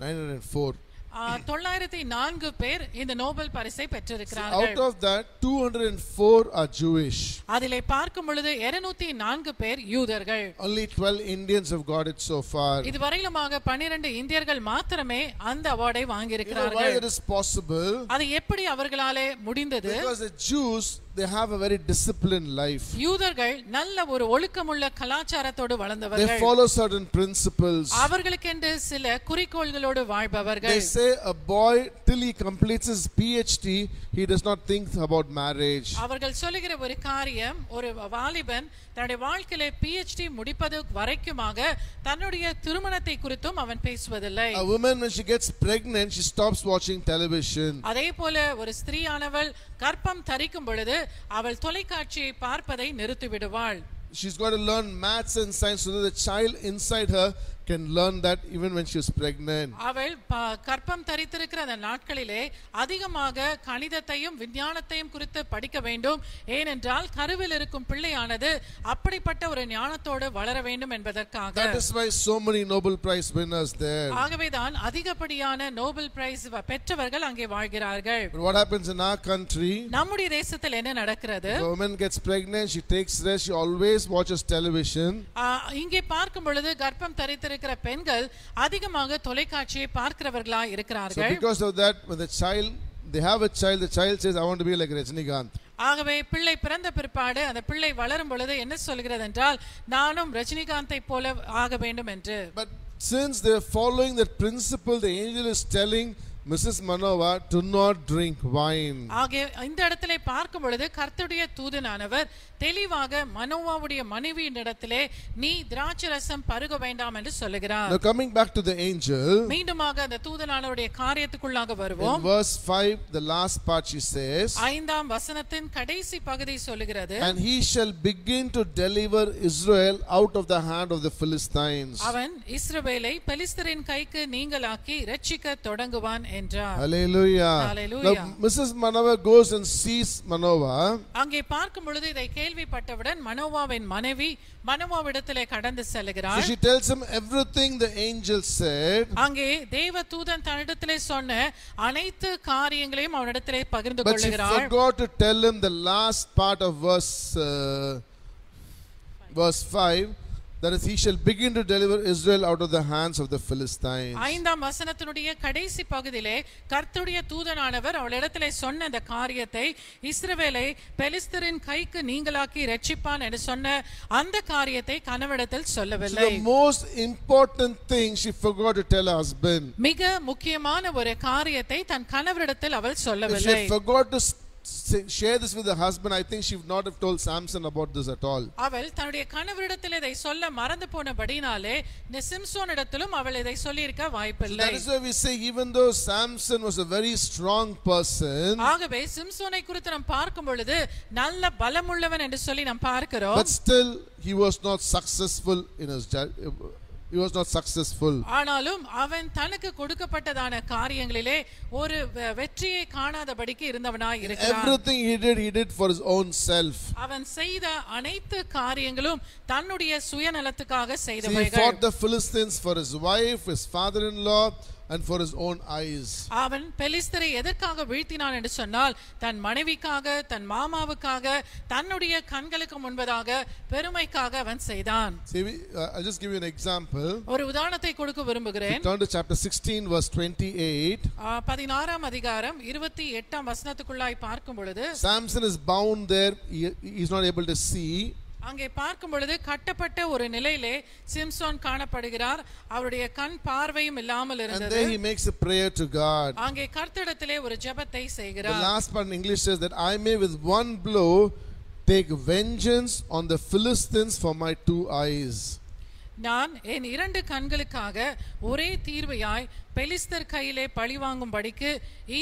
904. 904 பேர் இந்த நோபல் பரிசை பெற்றிருக்கிறார்கள். Out of that 204 are Jewish. அதிலே பார்க்கும் பொழுது 204 பேர் யூதர்கள். Only 12 Indians have got it so far. இதுவரையிலுமாக 12 இந்தியர்கள் மாத்திரமே அந்த அவார்டை வாங்கி You know why இருக்கிறார்கள். it is possible? அது எப்படி அவர்களாலே முடிந்தது? Because the Jews they have a very disciplined life. யூதர்கள் நல்ல ஒரு ஒழுக்கமுள்ள கலாச்சாரத்தோடு They வளர்ந்தவர்கள். follow certain principles. அவர்களுக்கென்று சில குறிக்கோள்களோடு வாழ்பவர்கள். They say a boy till he completes his PhD, he does not think about marriage. அவர்கள் சொல்லுகிற ஒரு காரியம், ஒரு வாலிபன் தன்னுடைய வாழ்க்கையிலே PhD முடிப்பது வரைக்குமாக தன்னுடைய திருமணத்தை குறித்தும் அவன் பேசுவதில்லை. A woman when she gets pregnant, she stops watching television. அதே போல ஒரு ஸ்திரீயானவள் கர்ப்பம் தரிக்கும் பொழுது அவள் தொலைக்காட்சியை பார்ப்பதை நிறுத்திவிடுவாள். She's got to learn maths and science so that the child inside her can learn that even when she is pregnant. அவள் கர்ப்பம் தரித்திருக்கிற அந்த நாட்களிலே அதிகமாக கணிதத்தையும் விஞ்ஞானத்தையும் குறித்து படிக்க வேண்டும். ஏனென்றால் கருவில் இருக்கும் பிள்ளையானது அப்படிப்பட்ட ஒரு ஞானத்தோடு வளர வேண்டும் என்பதற்காக. That is why so many Nobel Prize winners there. ஆகவேதான் அதிகப்படியான நோபல் பிரைஸ் பெற்றவர்கள் அங்கே வாழ்கிறார்கள். But what happens in our country? நம்முடைய தேசத்தில் என்ன நடக்கிறது? The woman gets pregnant, she takes rest, she always watches television. இங்கே பார்க்கும் பொழுது கர்ப்பம் தரித்திருக்கிற பெண்கள் அதிகமாக தொலைக்காட்சியை பார்க்கிறவர்களாய் இருக்கிறார்கள். So because of that, when they have a child, the child says, I want to be like Rajinikanth. ஆகவே பிள்ளை பிறந்த பிற்பாடு அந்த பிள்ளை வளரும் பொழுது என்ன சொல்கிறது என்றால், நானும் ரஜினிகாந்தை போல ஆக வேண்டும் என்று. But since they are following that principle, the angel is telling Mrs. Manova, do not drink wine. ஆகவே இந்த இடத்திலே பார்க்கும் பொழுது கர்த்தருடைய தூதனானவர் தெளிவாக மனோவாவுடைய மனைவியின் இடத்திலே நீ திராட்சரசம் பருக வேண்டாம் என்று சொல்லுகிறார். Now coming back to the angel, மீண்டுமாக அந்த தூதனானவருடைய காரியத்துக்குள்ளாக வருவோம். in verse 5, the last part she says, 5ஆம் வசனத்தின் கடைசி பகுதி சொல்லுகிறது, and he shall begin to deliver Israel out of the hand of the Philistines. அவன் இஸ்ரவேலை பெலிஸ்தரின் கைக்கு நீங்கலாக்கி இரட்சிக்க தொடங்குவான் என்றார். Hallelujah. Hallelujah. Now Mrs. Manova goes and sees Manova. அங்கே பார்க்கும் பொழுது இதை கேள்விப்பட்டவுடன் மனோவாவின் மனைவி மனோவாவிடத்திலே கடந்து செல்கிறாள். So she tells him everything the angel said. அங்கே தேவ தூதன் தன்னிடத்திலே சொன்ன அனைத்து காரியங்களையும் அவனிடத்திலே பகிர்ந்து But she கொள்கிறாள். forgot to tell him the last part of verse 5. That is, he shall begin to deliver Israel out of the hands of the Philistines. 5ஆம் வசனத்தினுடைய கடைசி பகுதியிலே கர்த்தருடைய தூதனானவர் அவளிடத்திலே சொன்ன அந்த காரியத்தை, இஸ்ரவேலை பெலிஸ்தரின் கைக்கு நீங்கலாக்கி இரட்சிப்பான் என்று சொன்ன அந்த காரியத்தை கணவனிடத்தில் சொல்லவில்லை. So the most important thing she forgot to tell her husband. மிக முக்கியமான ஒரு காரியத்தை தன் கணவரிடத்தில் அவள் If she சொல்லவில்லை. had forgot to share this with her husband, I think she would not have told Samson about this at all. அவள் தன்னுடைய கணவரிடத்தில் இதை சொல்ல மறந்து போனபடினாலே சிம்சோனிடத்திலும் அவள் இதை சொல்லியிருக்க So வாய்ப்பில்லை. that is why we say, even though Samson was a very strong person, ஆகவே சிம்சோனை குறித்து நாம் பார்க்கும் பொழுது நல்ல பலமுள்ளவன் என்று சொல்லி நாம் பார்க்கிறோம். but still he was not successful in his he was not successful. ஆனாலும் அவன் தனக்கு கொடுக்கப்பட்டதான காரியங்களிலே ஒரு வெற்றியை காணாதபடிக்கு இருந்தவனாய் இருக்கிறான். Everything he did for his own self. அவன் செய்த அனைத்து காரியங்களும் தன்னுடைய சுயநலத்துக்காக He செய்தவைகள். fought the Philistines for his wife, his father-in-law, and for his own eyes. அவன் பெலிஸ்தரை எதற்காக வீழ்த்தினான் என்று சொன்னால், தன் மனைவிக்காக, தன் மாமாவுக்காக, தன்னுடைய கண்களுக்கு முன்பதாக பெருமைக்காக அவன் செய்தான். See, I'll just give you an example. ஒரு உதாரணத்தை கொடுக்க விரும்புகிறேன். Turn to chapter 16 verse 28. 16ஆம் அதிகாரம் 28ஆம் வசனத்துக்குள்ளாய் பார்க்கும் பொழுது, Samson is bound there, he is not able to see. அங்கே பார்க்கும் பொழுது கட்டப்பட்ட ஒரு நிலையிலே சிம்சோன் காணப்படுகிறார். அவருடைய கண் பார்வையும் இல்லாமல் And இருந்தது. then he makes a prayer to God. அங்கே கர்த்தரிடத்திலே ஒரு ஜெபத்தை The செய்கிறார். last part in English says that I may with one blow take vengeance on the Philistines for my 2 eyes. நான் என் 2 கண்களுக்காக ஒரே தீர்வையாய் பெலிஸ்தர் கையிலே பழி வாங்கும்படிக்கு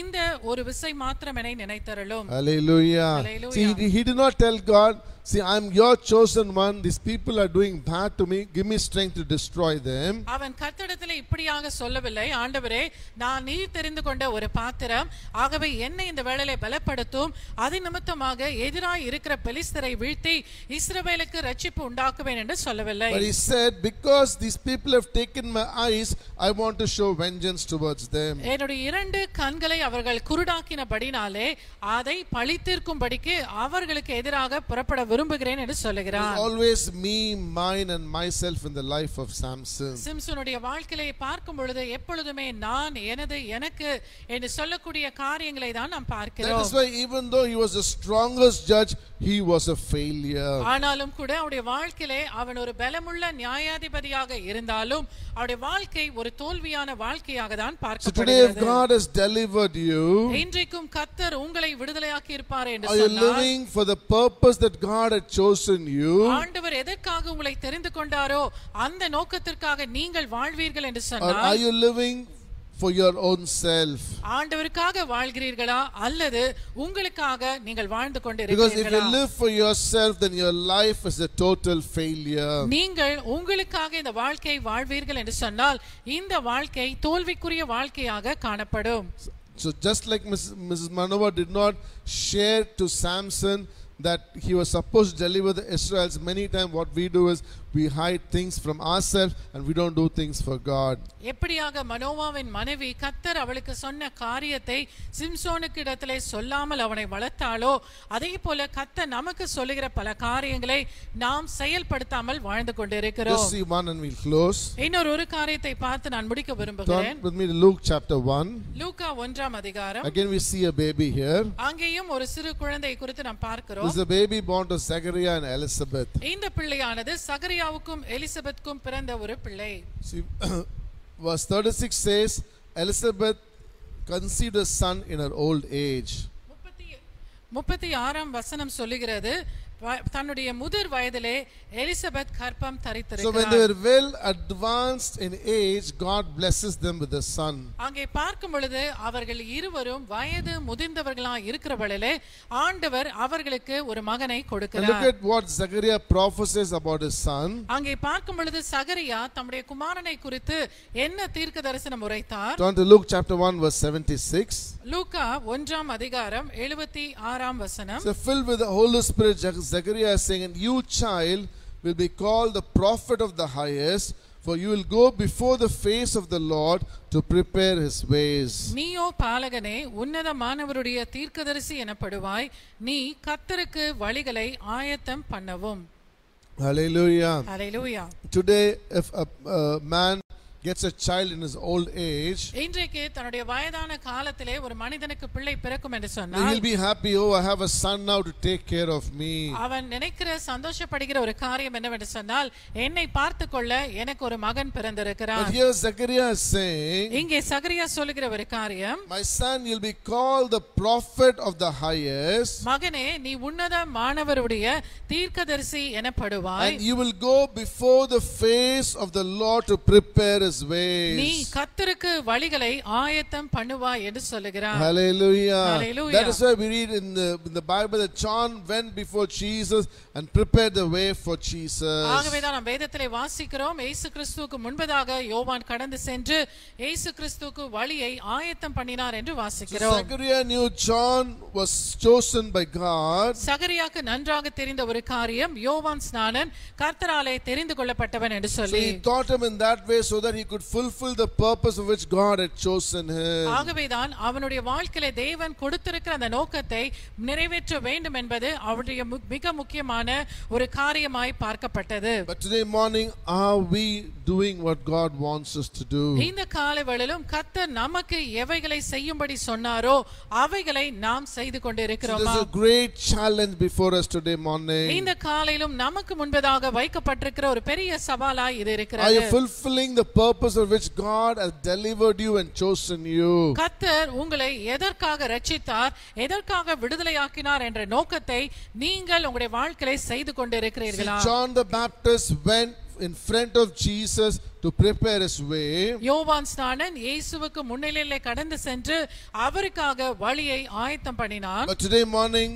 இந்த ஒரு விசை மாத்திரம் என்னை நினைத்தருளும். Hallelujah. Hallelujah. See, he did not tell God, see, I am your chosen one, these people are doing bad to me, give me strength to destroy them. அவன் கர்த்தரிடத்திலே இப்படியாக சொல்லவில்லை, ஆண்டவரே நான் நீர் தெரிந்து கொண்ட ஒரு பாத்திரம், ஆகவே என்னை இந்த வேளையிலே பலப்படுத்தும், அது நிமித்தமாக எதிராய் இருக்கிற பெலிஸ்தரை வீழ்த்தி இஸ்ரவேலுக்கு ரட்சிப்பு உண்டாக்குவேன் என்று சொல்லவில்லை. But he said, because these people have taken my eyes, I want to show vengeance. vengeance towards them. என்னுடைய இரண்டு கண்களை அவர்கள் குருடாக்கினபடினாலே அதை பழித்தீர்க்கும்படிக்கு அவர்களுக்கு எதிராக புறப்பட விரும்புகிறேன் என்று சொல்லுகிறார். Always me, mine and myself in the life of Samson. சிம்சோனுடைய வாழ்க்கையை பார்க்கும் பொழுது எப்பொழுதுமே நான், எனது, எனக்கு என்று சொல்லக்கூடிய காரியங்களை தான் நாம் பார்க்கிறோம். That is why even though he was the strongest judge, he was a failure. ஆனாலும் கூட அவருடைய வாழ்க்கையிலே அவன் ஒரு பலமுள்ள நியாயாதிபதியாக இருந்தாலும் அவருடைய வாழ்க்கை ஒரு தோல்வியான வாழ்க்கையாக தான் பார்க்கப்படுகிறது. So today if God has delivered you, இன்றைக்கும் கர்த்தர் உங்களை விடுதலையாக்கி இருப்பார் என்று are you சொன்னார். living for the purpose that God had chosen you? ஆண்டவர் எதற்காக உங்களை தெரிந்து கொண்டாரோ அந்த நோக்கத்திற்காக நீங்கள் வாழ்வீர்கள் என்று Or சொன்னார். are you living for your own self? ஆண்டவருக்காக வாழ்கிறீர்களா அல்லது உங்களுக்காக நீங்கள் வாழ்ந்து Because if you கொண்டிருக்கிறீர்களா? live for yourself, then your life is a total failure. நீங்கள் உங்களுக்காக இந்த வாழ்க்கையை வாழ்வீர்கள் என்று சொன்னால் இந்த வாழ்க்கை தோல்விக்குரிய வாழ்க்கையாக காணப்படும். So just like Mrs. Manoah did not share to Samson that he was supposed to deliver the Israelites, many times what we do is we hide things from ourselves and we don't do things for God. எப்படியாக மனோவாவின் மனைவி கர்த்தர் அவளுக்கு சொன்ன காரியத்தை சிம்சோனுக்கு இடத்திலே சொல்லாமல் அவனை வளர்த்தாளோ அதே போல கர்த்தர் நமக்கு சொல்லுகிற பல காரியங்களை நாம் செயல்படுத்தாமல் வாழ்ந்து கொண்டிருக்கிறோம். Just see one and we'll close. இன்னொரு காரியத்தை பார்த்து நான் முடிக்க விரும்புகிறேன். Turn with me to Luke chapter 1. லூக்கா 1ஆம் அதிகாரம். Again we see a baby here. அங்கேயும் ஒரு சிறு குழந்தை குறித்து நாம் பார்க்கிறோம். This is a baby born to Zechariah and Elizabeth. இந்த பிள்ளையானது சகரியாவுக்கும் எலிசபெத்துக்கும் பிறந்த ஒரு பிள்ளை. See, verse 36 says, Elizabeth conceived a son in her old age. 36ஆம் வசனம் சொல்லுகிறது தன்னுடைய முதிர் வயதிலே எலிசபெத் கர்ப்பம் தரித்திருக்கிறார். So when they were well advanced in age, God blesses them with a son. அங்கே பார்க்கும் பொழுது அவர்கள் இருவரும் வயது முதிர்ந்தவர்களாக இருக்கிறவர்களே ஆண்டவர் அவர்களுக்கு ஒரு மகனை கொடுக்கிறார். Look at what Zechariah prophesies about his son. அங்கே பார்க்கும் பொழுது சகரியா தம்முடைய குமாரனை குறித்து என்ன தீர்க்க தரிசனம் உரைத்தார்? Turn to Luke chapter 1 verse 76. லூக்கா 1ஆம் அதிகாரம் 76ஆம் வசனம். So filled with the Holy Spirit, Zechariah is saying, and you child will be called the prophet of the highest, for you will go before the face of the Lord to prepare his ways. நீயோ பாலகனே உன்னதமானவருடைய தீர்க்கதரிசி எனப்படுவாய், நீ கர்த்தருக்கு வழிகளை ஆயத்தம் பண்ணவும். Hallelujah. Hallelujah. Today if a man gets a child in his old age, இன்றைக்கு தன்னுடைய வயதான காலத்திலே ஒரு மனிதனுக்கு பிள்ளை பிறக்கும் என்று சொன்னால் he'll be happy, oh I have a son now to take care of me. அவன் நினைக்கிற சந்தோஷப்படுகிற ஒரு காரியம் என்னவென்று சொன்னால் என்னை பார்த்துக்கொள்ள எனக்கு ஒரு மகன் பிறந்திருக்கிறான். But here Zechariah is saying, இங்கே சகரியா சொல்லுகிற ஒரு காரியம், my son, you'll be called the prophet of the highest, மகனே நீ உன்னதமானவருடைய தீர்க்கதரிசி எனப்படுவாய், and you will go before the face of the Lord to prepare his ways. நீ கர்த்தருக்கு வழிகளை ஆயத்தம் பண்ணுவாய் என்று சொல்லுகிறார். Hallelujah. Hallelujah. That is why we read in the Bible that John went before Jesus and prepared the way for Jesus. ஆகவே தான் நாம் வேதத்திலே வாசிக்கிறோம் இயேசு கிறிஸ்துவுக்கு முன்பதாக யோவான் கடந்து சென்று இயேசு கிறிஸ்துவுக்கு வழியை ஆயத்தம் பண்ணினார் என்று வாசிக்கிறோம். So Zechariah knew John was chosen by God. சகரியாக்கு நன்றாக தெரிந்த ஒரு காரியம் யோவான் ஸ்நானன் கர்த்தராலே தெரிந்து கொள்ளப்பட்டவன் என்று So சொல்லி he taught him in that way so that he could fulfill the purpose of which God had chosen him. ஆகவே தான் அவனுடைய வாழ்க்கையிலே தேவன் கொடுத்திருக்கிற அந்த நோக்கத்தை நிறைவேற்ற வேண்டும் என்பது அவருடைய மிக முக்கியமான ஒரு காரியமாய் பார்க்கப்பட்டது. But today morning, are we doing what God wants us to do? இந்த காலைவேளையிலும் கர்த்தர் நமக்கு எவைகளை செய்யும்படி சொன்னாரோ அவைகளை நாம் செய்து கொண்டிருக்கிறோமா? There's a great challenge before us today morning. இந்த காலையிலும் நமக்கு முன்பதாக வைக்கப்பட்டிருக்கிற ஒரு பெரிய சவாலாய் இது Are இருக்கிறது. you fulfilling the purpose of which God has delivered you and chosen you? கர்த்தர் உங்களை எதற்காக ரட்சித்தார், எதற்காக விடுதலையாக்கினார் என்ற நோக்கத்தை நீங்கள் உங்களுடைய வாழ்க்கையை செய்து கொண்டிருக்கிறீர்களா? John the Baptist went in front of Jesus to prepare his way. யோவான் ஸ்நானன் இயேசுவுக்கு முன்னிலையிலே கடந்து சென்று அவருக்காக வழியை ஆயத்தம் பண்ணினான். But today morning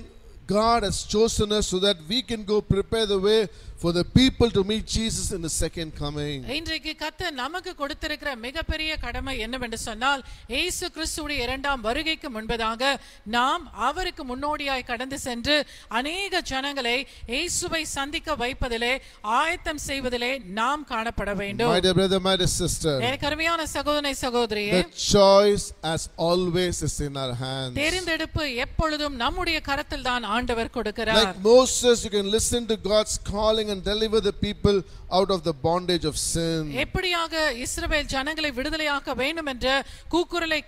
God has chosen us so that we can go prepare the way for the people to meet Jesus in the second coming. இன்றைக்கு கர்த்தர் நமக்கு கொடுத்திருக்கிற மிகப்பெரிய கடமை என்னவென்று சொன்னால் இயேசு கிறிஸ்துவுடைய இரண்டாம் வருகைக்கு முன்பதாக நாம் அவருக்கு முன்னோடியாய் கடந்து சென்று அநேக ஜனங்களை இயேசுவை சந்திக்க வைப்பதிலே ஆயத்தம் செய்வதிலே நாம் காணப்பட வேண்டும். My dear brother, my dear sister, எனக்கு அருமையான சகோதரனே சகோதரியே, the choice as always is in our hands. தேர்ந்தெடுப்பு எப்பொழுதும் நம்முடைய கரத்தில் தான் ஆண்டவர் கொடுக்கிறார். Like Moses, you can listen to God's calling and deliver the people out of the bondage of sin. எப்படியாக இஸ்ரவேல் ஜனங்களை விடுதலையாக்க வேண்டும் என்ற கூக்குரலை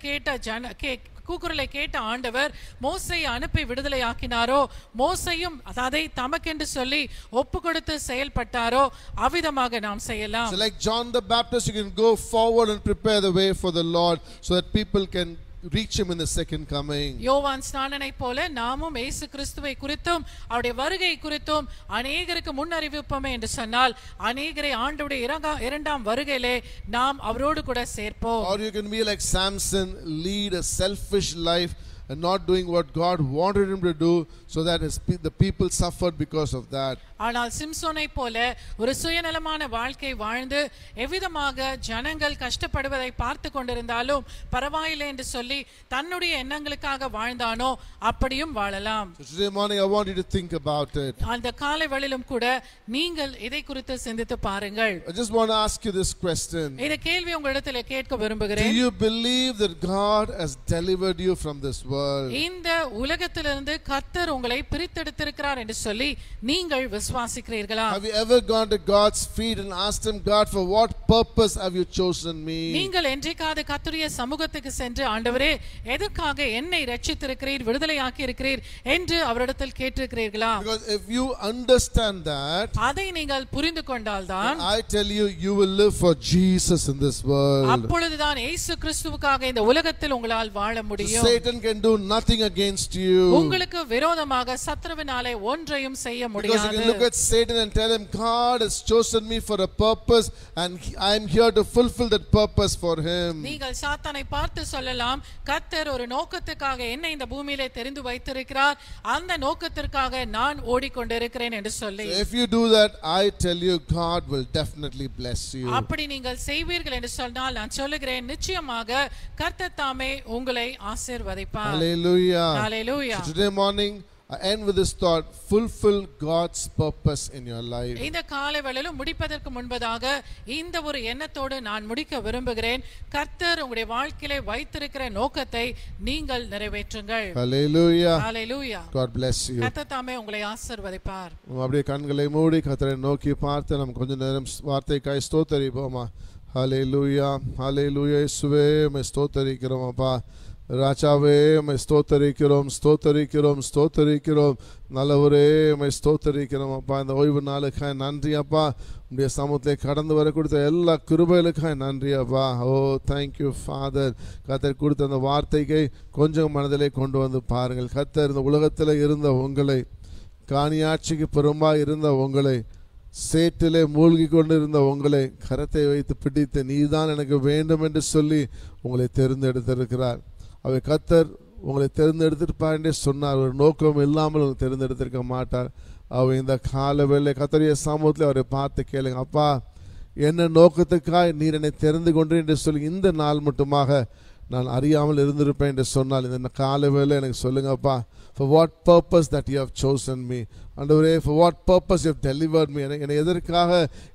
கேட்ட ஆண்டவர் மோசேயை அனுப்பி விடுதலையாக்கினாரோ, மோசேயும் அதை தமக்கென்று சொல்லி ஒப்பு கொடுத்து செயல்பட்டாரோ அவ்விதமாக நாம் செய்யலாம். So like John the Baptist, you can go forward and prepare the way for the Lord so that people can reach him in the second coming. யோவான் ஸ்நானனை போல நாமும் இயேசு கிறிஸ்துவை குறித்தும் அவருடைய வருகை குறித்தும் அநேகருக்கு முன்னறிவிப்போமே என்று சொன்னால் அநேகரை ஆண்டவருடைய இரண்டாம் வருகையிலே நாம் அவரோடு கூட சேர்ப்போம். Or you can be like Samson, lead a selfish life and not doing what God wanted him to do, so that the people suffered because of that. ஆனால் சிம்சோனை போல ஒரு சுயநலமான வாழ்க்கை வாழ்ந்து எவ்விதமாக ஜனங்கள் கஷ்டப்படுவதை பார்த்து கொண்டிருந்தாலும் பரவாயில்லை என்று சொல்லி தன்னுடைய எண்ணங்களுக்காக வாழ்ந்தானோ அப்படியும் வாழலாம். So today morning I want you to think about it. அந்த காலை வேளையிலும் கூட நீங்கள் இதை குறித்து சிந்தித்து பாருங்கள். I just want to ask you this question. இந்த கேள்வி உங்களிடத்தில் கேட்க விரும்புகிறேன். Do you believe that God has delivered you from this world? இந்த உலகத்திலிருந்து கர்த்தர் உங்களை பிரித்தெடுத்திருக்கிறார் என்று சொல்லி நீங்கள் விசுவாசிக்கிறீர்களா? Have you ever gone to God's feet and asked him, God, for what purpose have you chosen me? நீங்கள் என்றைக்காவது கர்த்தருடைய சமூகத்துக்கு சென்று ஆண்டவரே எதற்காக என்னை ரட்சித்திருக்கிறீர், விடுதலையாக்கி இருக்கிறீர் என்று அவரிடத்தில் கேட்டிருக்கிறீர்களா? Because if you understand that, அதை நீங்கள் புரிந்து கொண்டால்தான் I tell you, you will live for Jesus in this world. அப்பொழுதுதான் இயேசு கிறிஸ்துவுக்காக இந்த உலகத்தில் உங்களால் வாழ முடியும். Satan can do nothing against you. உங்களுக்கு விரோதமாக சத்ருவினாலே ஒன்றையும் செய்ய முடியாது. Because you can look at Satan and tell him, God has chosen me for a purpose and I am here to fulfill that purpose for him. நீங்கள் சாத்தானை பார்த்து சொல்லலாம், கர்த்தர் ஒரு நோக்கத்துக்காக என்னை இந்த பூமியிலே தெரிந்து வைத்திருக்கிறார், அந்த நோக்கத்திற்காக நான் ஓடிக்கொண்டிருக்கிறேன் என்று சொல்லி. So if you do that, I tell you, God will definitely bless you. அப்படி நீங்கள் செய்வீர்கள் என்று சொன்னால் நான் சொல்லுகிறேன், நிச்சயமாக கர்த்தர் தாமே உங்களை ஆசீர்வதிப்பார். Hallelujah. Hallelujah. So today morning I end with this thought: fulfill God's purpose in your life. இந்த காலை வேளையில முடிப்பதற்கு முன்பதாக இந்த ஒரு எண்ணத்தோடு நான் முடிக்க விரும்புகிறேன். கர்த்தர் உங்களுடைய வாழ்க்கையிலே வைத்திருக்கிற நோக்கத்தை நீங்கள் நிறைவேற்றுங்கள். Hallelujah. Hallelujah. God bless you. கர்த்தர் தாமே உங்களை ஆசீர்வதிப்பார். அப்படியே கண்களை மூடி கர்த்தரை நோக்கி பார்த்து நாம் கொஞ்ச நேரம் வார்த்தைக்காய் ஸ்தோத்திரிப்போமா. Hallelujah. Hallelujah. இயேசுவே உம்மை ஸ்தோத்திரிக்கிறோம் அப்பா. ராஜாவே உம்மை ஸ்தோத்திரிக்கிறோம், ஸ்தோத்திரிக்கிறோம், ஸ்தோத்திரிக்கிறோம். நல்லவரே உம்மை ஸ்தோத்திரிக்கிறோம் அப்பா. இந்த ஓய்வு நாளுக்காய் நன்றி அப்பா. உம்முடைய சமூகத்திலே கடந்து வர கொடுத்த எல்லா கிருபைகளுக்காய் நன்றி அப்பா. ஓ தேங்க்யூ ஃபாதர். கர்த்தர் கொடுத்த அந்த வார்த்தைக்கு கொஞ்சம் மனதிலே கொண்டு வந்து பாருங்கள். கர்த்தர் இந்த உலகத்தில் இருந்த உங்களை, காணியாட்சிக்கு புறம்பாக இருந்த உங்களை, சேற்றிலே மூழ்கி கொண்டிருந்த உங்களை கரத்தை வைத்து பிடித்து நீதான் எனக்கு வேண்டும் என்று சொல்லி உங்களை தேர்ந்தெடுத்திருக்கிறார். அவை கர்த்தர் உங்களை தேர்ந்தெடுத்திருப்பார் என்றே சொன்னார். ஒரு நோக்கம் இல்லாமல் உங்களை தேர்ந்தெடுத்திருக்க மாட்டார். அவர் இந்த கால வேளை கர்த்தருடைய சமூகத்தில் அவரை பார்த்து கேளுங்க, அப்பா என்ன நோக்கத்துக்காய் நீர் என்னை தெரிந்து கொண்டேன் என்று சொல்லி இந்த நாள் மட்டுமாக நான் அறியாமல் இருந்திருப்பேன் என்று சொன்னால் இந்த கால வேளை எனக்கு சொல்லுங்கப்பா. For what purpose that you have chosen me? ஆண்டவரே, for what purpose you have delivered me? என்னை எதற்காக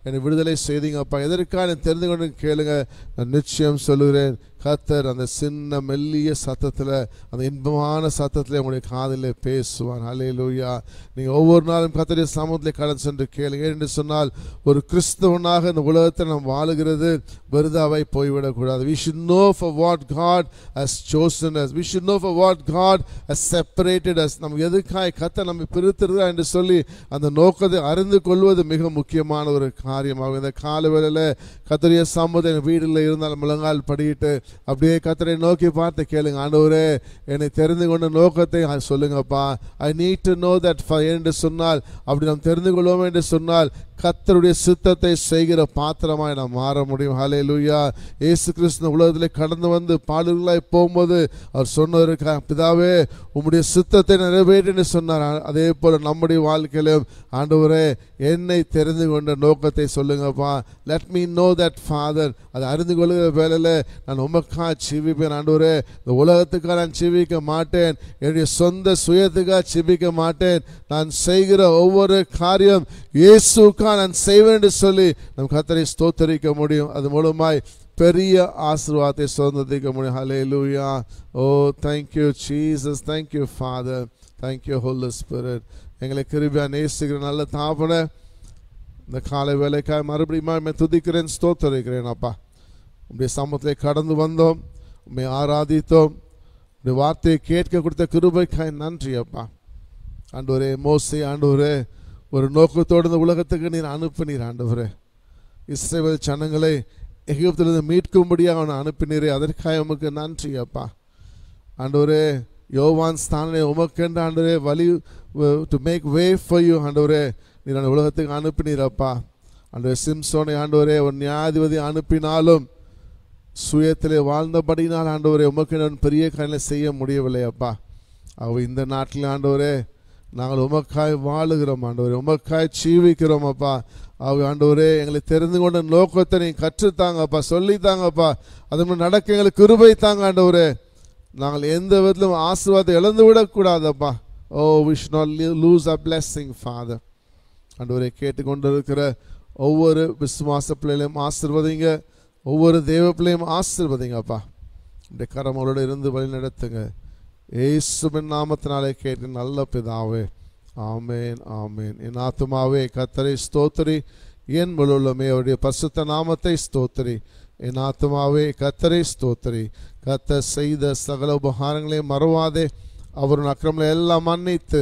என்னை விடுதலை செய்தீங்கப்பா, எதற்காக என்னை தெரிந்து கொண்டு கேளுங்க. நான் நிச்சயம் சொல்லுகிறேன், கர்த்தர் அந்த சின்ன மெல்லிய சத்தத்தில், அந்த இன்பமான சத்தத்தில் உங்களுடைய காதிலே பேசுவான். ஹல்லேலூயா. நீங்கள் ஒவ்வொரு நாளும் கர்த்தருடைய சமூகத்தில் கடந்து சென்று கேளுங்க. என்று சொன்னால் ஒரு கிறிஸ்தவனாக இந்த உலகத்தில் நாம் வாழுகிறது வெறுதாவை போய்விடக்கூடாது. We should know for what God has chosen us. We should know for what God has separated us. நம்ம எதுக்காய் கர்த்தர் நம்மை பிரித்திருக்கிறார் என்று சொல்லி அந்த நோக்கத்தை அறிந்து கொள்வது மிக முக்கியமான ஒரு காரியமாகும். இந்த கால வேளையில கர்த்தருடைய சமூகத்தை வீட்டில் இருந்தால் முழங்கால் படியிட்டு அப்படியே கர்த்தரை நோக்கி பார்த்து கேளுங்க, ஆண்டவரே என்னை தெரிந்து கொண்ட நோக்கத்தை சொல்லுங்கப்பா. I need to know that என்று சொன்னால், அப்படி நாம் தெரிந்து கொள்வோம் என்று சொன்னால் கர்த்தருடைய சித்தத்தை செய்கிற பாத்திரமாய் நாம் மாற முடியும். ஹல்லேலூயா. இயேசு கிறிஸ்து உலகத்திலே கடந்து வந்து பாடுகளாய் போகும்போது அவர் சொன்னதற்கு, பிதாவே உம்முடைய சித்தத்தை நிறைவேற்று சொன்னார். அதே போல நம்முடைய ஒவ்வொருடைய வாழ்க்கையிலும் ஆண்டவரே என்னை தெரிந்து கொண்ட நோக்கத்தை சொல்லுங்கப்பா. Let me know that father. அதை அறிந்து கொள்கிற வேலையில் நான் உமக்காக ஜீவிப்பேன் ஆண்டவரே. இந்த உலகத்துக்காக நான் ஜீவிக்க மாட்டேன், என்னுடைய சொந்த சுயத்துக்காக ஜீவிக்க மாட்டேன். நான் செய்கிற ஒவ்வொரு காரியம் இயேசுக்காக நான் செய்வேன் என்று சொல்லி நம் கர்த்தரை ஸ்தோத்தரிக்க முடியும். அது மூலமாய் பெரிய ஆசீர்வாதத்தை சுதந்திரிக்க முடியும். ஹல்லேலூயா. ஓ thank you Jesus, thank you Father, thank you Holy Spirit. எங்களை கிருபையா நேசிக்கிற நல்ல தகப்பனே, இந்த காலை வேலைக்காய் மறுபடியும் துதிக்கிறேன், ஸ்தோத்தரிக்கிறேன் அப்பா. உம்முடைய சமூகத்திலே கடந்து வந்தோம், உம்மை ஆராதித்தோம், உம்முடைய வார்த்தையை கேட்க கொடுத்த கிருபைக்காய் நன்றி அப்பா. ஆண்டவரே, மோசே ஆண்டவரே ஒரு நோக்கத்தோடு இந்த உலகத்துக்கு நீர் அனுப்பினீர் ஆண்டவரே. இஸ்ரவேல் ஜனங்களை எகிப்திலிருந்து மீட்கும்படியாக அவனை அனுப்பினீரே, அதற்காக உமக்கு நன்றி அப்பா. ஆண்டவரே, யோவான் ஸ்தானே உமக்கென்று ஆண்டவரே வழி to make way for you ஆண்டவரே நீர் அந்த உலகத்துக்கு அனுப்பினீர் அப்பா. ஆண்டவரே, சிம்சோனை ஆண்டவரே ஒரு நியாயாதிபதி அனுப்பினாலும் சுயத்திலே வாழ்ந்தபடினால் ஆண்டவரே உமக்கு பெரிய காரியங்களை செய்ய முடியவில்லை அப்பா. ஆகவே இந்த நாட்டில் ஆண்டவரே நாங்கள் உமக்காய் வாழுகிறோம் ஆண்டவரே, உமக்காய் ஜீவிக்கிறோம் அப்பா. ஆகவே ஆண்டவரே எங்களை தெரிந்து கொண்ட நோக்கத்தை நீங்கள் கற்றுத்தாங்கப்பா, சொல்லித்தாங்கப்பா. அது நடக்க எங்களுக்கு கிருபை தாங்க ஆண்டவரே. நாங்கள் எந்த விதத்திலும் ஆசீர்வாதத்தை இழந்து விடக்கூடாதப்பா. ஓ we should not lose our blessing Father. ஆண்டவரே, கேட்டுக்கொண்டிருக்கிற ஒவ்வொரு விசுவாச பிள்ளைகளையும் ஆசீர்வதிங்க, ஒவ்வொரு தேவ பிள்ளையும் ஆசீர்வதிங்கப்பா. இந்த கரமோடு இருந்து வழி நடத்துங்க. இயேசுவின் நாமத்தினாலே கேட்டு நல்ல பிதாவே, ஆமேன் ஆமேன். என் ஆத்துமாவே கர்த்தரை ஸ்தோத்திரி, என் முழுமே அவருடைய பரிசுத்த நாமத்தை ஸ்தோத்திரி. என் ஆத்துமாவே கர்த்தரை ஸ்தோத்திரி. கர்த்தர் செய்த சகல உபகாரங்களையும் மறவாதே. அவருடைய அக்கிரமங்களை எல்லாம் மன்னித்து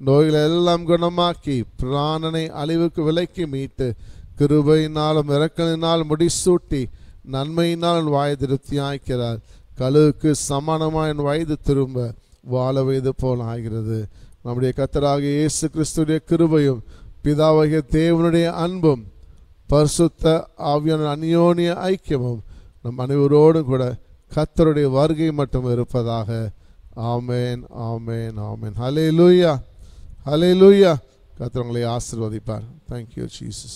நோய்களை எல்லாம் குணமாக்கி பிராணனை அழிவுக்கு விலக்கி மீட்டு கிருபையினாலும் இரக்கலினால் முடிசூட்டி நன்மையினால் என் வாயை திருப்தியாக்கிறார். கழுவுக்கு சமானமாக என் வயது திரும்ப வாழ வயது போல் ஆகிறது. நம்முடைய கர்த்தராகிய இயேசு கிறிஸ்துடைய கிருபையும் பிதாவாகிய தேவனுடைய அன்பும் பரிசுத்த ஆவியான அந்யோன்ய ஐக்கியமும் நம் அனைவரோடும் கூட கர்த்தருடைய வருகை மட்டும் இருப்பதாக. ஆமேன் ஆமேன் ஆமேன். ஹல்லேலூயா ஹல்லேலூயா. கர்த்தர் உங்களை ஆசீர்வதிப்பார். Thank you Jesus.